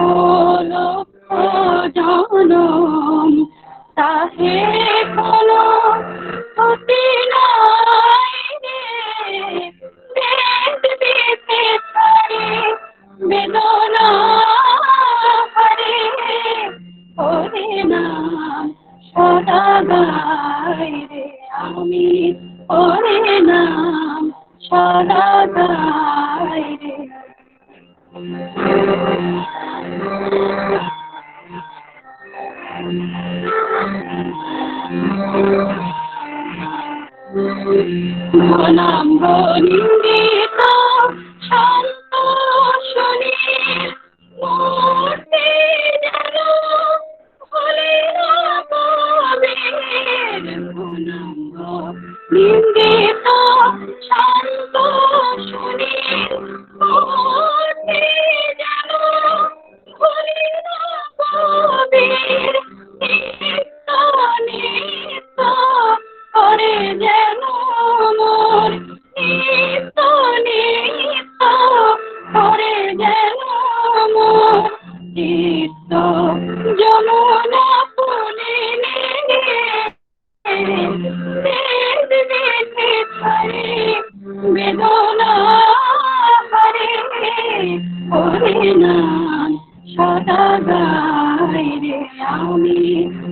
লক্ষ্য জানো, তাহে কোনো ক্ষতি নাই রে, বেদ বিধে ছাড়ে বেদনা হরে হরে নাম সদা গায় রে, আমি হরে নাম সদা গায় রে। ঘনাম্ব নিন্দিত সন্তোষণী মূর্তি যেন ভুলে না কবির, ঘনাম্ব নিন্দিত সন্তোষণী মূর্তি যেন ভুলে না কবির, নিত্য নিত্য করে যেন মোর, নিত্য নিত্য করে যেন মোর চিত্ত যমুনা পুলিনে, বেদ বিধে ছাড়ে বেদনা হরে হরে নাম সদা গায় রে, আমি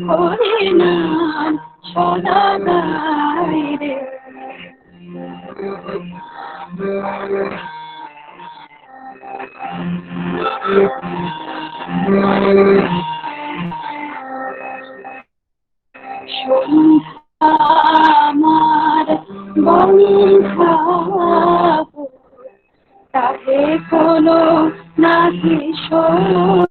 হরে নাম সদা গায় রে। আমার বংশা তাহে কোনো নাকি সন্ধ্যার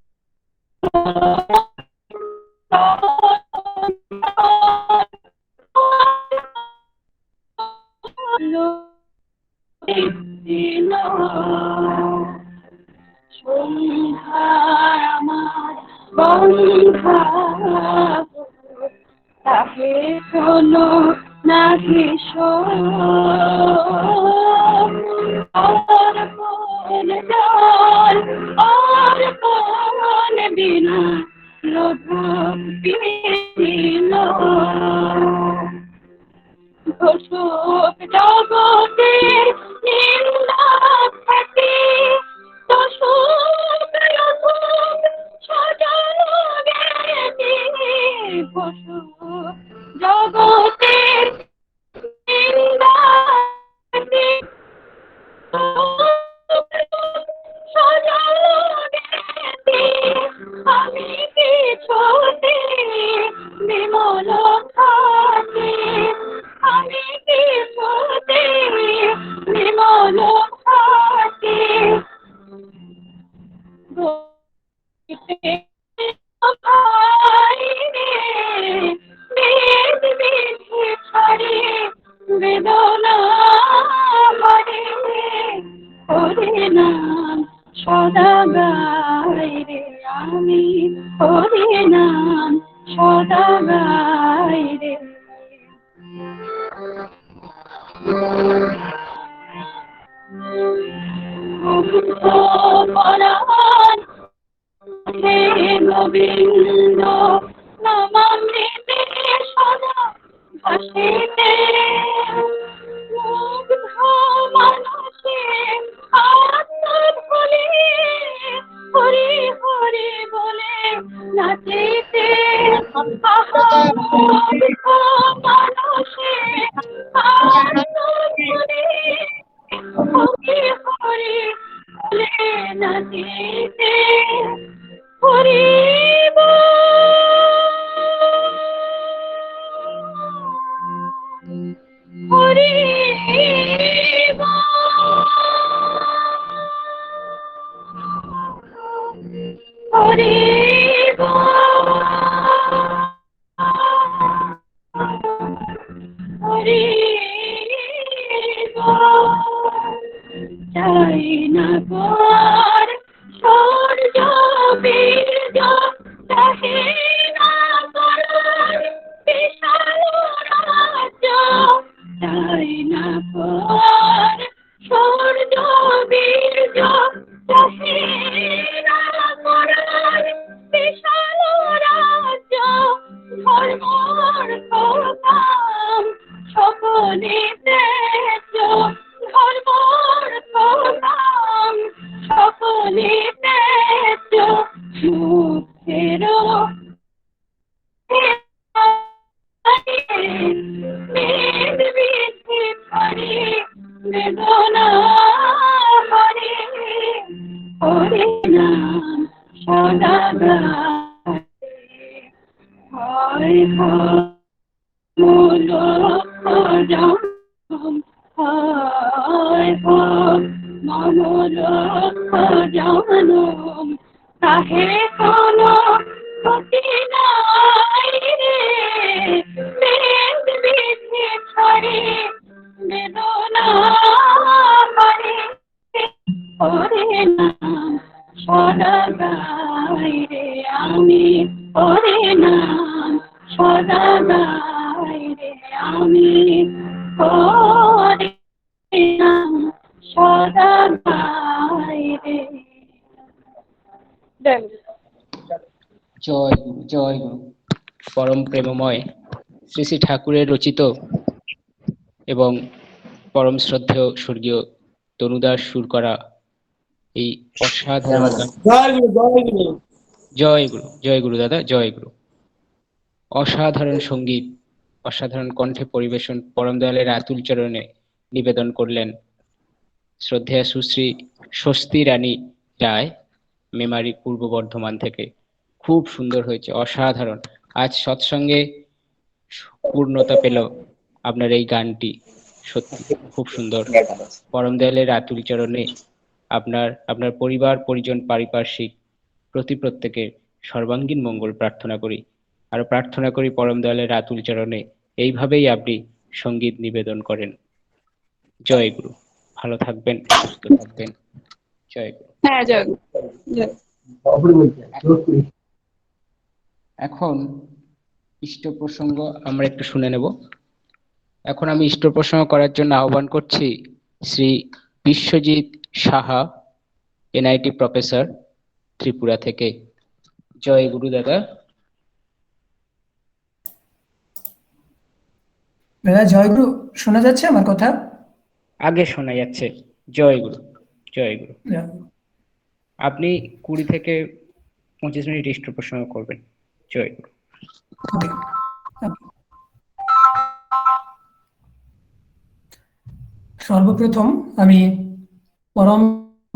আমার বংশা তাহে কোনো নাকি আর কোন জল আর কোন বিনা রোধ ঘোষক জগতের নিন্দা থাকে, দোষক রঘুক সাজানো গেছে, ঘোষক জগতের নিন্দা থাকে, সাজানো গেছে, আমি কিছুতে বিমল থাকে, আমি কিছুতে বিমল থাকে। সদা গাই রে। পরাণ হে গোবিন্দ নামামৃতে সদা ভাসিতে, মুগ্ধ মানসে আত্মভুলি হরি হরি বলে নাচিতে। মুগ্ধ মানসে আত্মভুলি হরি হরি বলে নাচিতে। হরি হরি হরি হরি চাই না পর সূর্য বীর্য চাহে না করার বিশাল রাজ্য। চাই না পর সূর্য বীর্য চাহে না করার বিশাল রাজ্য। ধর্মর কাম সকলে ত্যাজ্য, ধর্মর কাম সকলে ত্যাজ্য। মুখের বেদ বিধি হরি বেদনা হরি হরি নাম সদা গাই। হয় মূল জম হয় মমর জনম তাহে কোন ক্ষতি নাই রে। বেদ বিধি হরি বেদনা হরি হরি নাম সদা গাই রে। আমি হরি নাম সদা গাই রে। আমি হরি নাম সদা গাই রে। জয় গুরু, জয় গুরু। পরম প্রেমময় শ্রী শ্রী ঠাকুরের রচিত এবং পরম শ্রদ্ধেয় স্বর্গীয় তনুদাস সুর করা এই অসাধারণ গান। জয় গুরু, জয় গুরু দাদা, জয় গুরু। অসাধারণ সঙ্গীত, অসাধারণ কণ্ঠে পরিবেশন পরম দয়ালের আতুল চরণে নিবেদন করলেন শ্রদ্ধেয়া সুশ্রী স্বস্তি রানী রায়, মেমারি পূর্ব বর্ধমান থেকে। খুব সুন্দর হয়েছে, অসাধারণ। আজ সৎসঙ্গে পূর্ণতা পেল আপনার এই গানটি, সত্যি খুব সুন্দর। পরম দয়ালের আতুল চরণে আপনার পরিবার পরিজন পারিপার্শ্বিক প্রত্যেকের সর্বাঙ্গীন মঙ্গল প্রার্থনা করি। আর প্রার্থনা করি পরম দয়ালের আতুল চরণে এইভাবেই আপনি সঙ্গীত নিবেদন করেন। জয় গুরু, ভালো থাকবেন, সুস্থ থাকবেন। জয় গুরু। হ্যাঁ জয় গুরু। এখন ইষ্ট প্রসঙ্গ আমরা একটু শুনে নেব। এখন আমি ইষ্ট প্রসঙ্গ করার জন্য আহ্বান করছি শ্রী বিশ্বজিৎ সাহা, এনআইটি প্রফেসর, ত্রিপুরা থেকে। জয় গুরু দাদা। দাদা জয় গুরু, শোনা যাচ্ছে আমার কথা? আগে শোনা যাচ্ছে। জয় গুরু, জয় গুরু। আপনি 20 থেকে 25 মিনিট ইষ্ট প্রসঙ্গ করবেন। জয় গুরু। সর্বপ্রথম আমি পরম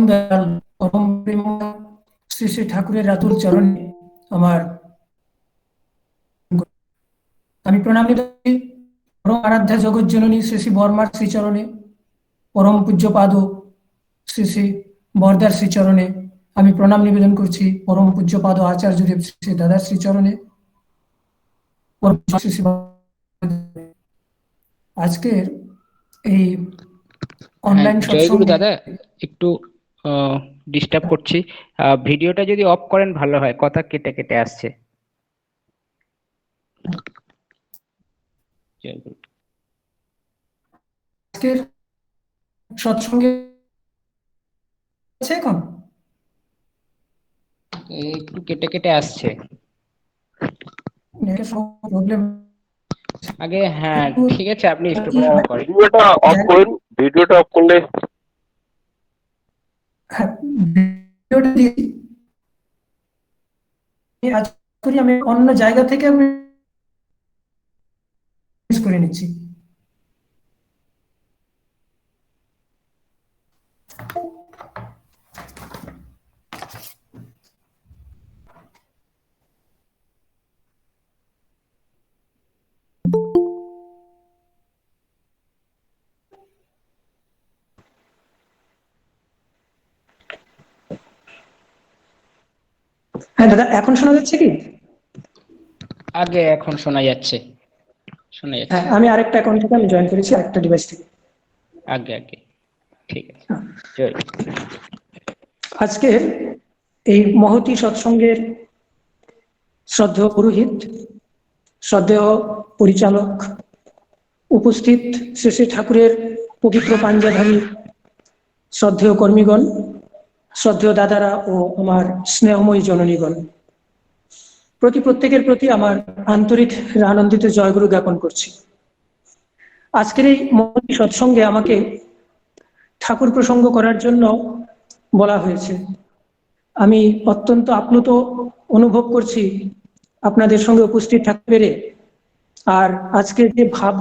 দয়াল পরম প্রেমময় শ্রী শ্রী ঠাকুরের আতুল চরণে আমি প্রণাম করি। পরম আরাধ্যা জগৎ জননী শ্রী শ্রী বর্মার শ্রীচরণে, পরম পূজ্য পাদ শ্রী শ্রী বরদার শ্রীচরণে আমি প্রণাম নিবেদন করছি। পরম পূজ্য পাদ আচার্যদেব শ্রী দাদার শ্রীচরণে, আজকের এই অনলাইন জয় গুরু দাদা, একটু ডিস্টার্ব করছি, ভিডিওটা যদি অফ করেন ভালো হয়, কথা কেটে কেটে আসছে। জয়গুরু। আজকের সৎসঙ্গে আছে এখন? একটু কেটে কেটে আসছে। প্রবলেম আগে হ্যাঁ ঠিক আছে, আপনি একটু করে করেন। ভিডিওটা অফ করুন, ভিডিওটা অফ করলে ভিডিওটা দিয়েছি। আজ করি আমি অন্য জায়গা থেকে আমি করে নিচ্ছি। হ্যাঁ দাদা, এখন শোনা যাচ্ছে কি? আগে এখন শোনা যাচ্ছে, শোনা যাচ্ছে। হ্যাঁ, আমি আরেকটা অ্যাকাউন্ট থেকে আমি জয়েন করেছি, আরেকটা ডিভাইস থেকে। আগে আগে ঠিক আছে। জয়। আজকে এই মহতী সৎসঙ্গের শ্রদ্ধেয় পুরোহিত, শ্রদ্ধেয় পরিচালক, উপস্থিত শ্রী শ্রী ঠাকুরের পবিত্র পাঞ্জাধারী শ্রদ্ধেয় কর্মীগণ, শ্রদ্ধেয় দাদারা ও আমার স্নেহময়ী জননীগণ, প্রত্যেকের প্রতি আমার আন্তরিক আনন্দিত জয়গুরু জ্ঞাপন করছি। আজকের এই মহতী সৎসঙ্গে আমাকে ঠাকুর প্রসঙ্গ করার জন্য বলা হয়েছে। আমি অত্যন্ত আপ্লুত অনুভব করছি আপনাদের সঙ্গে উপস্থিত থাকতে পেরে। আর আজকে যে ভাব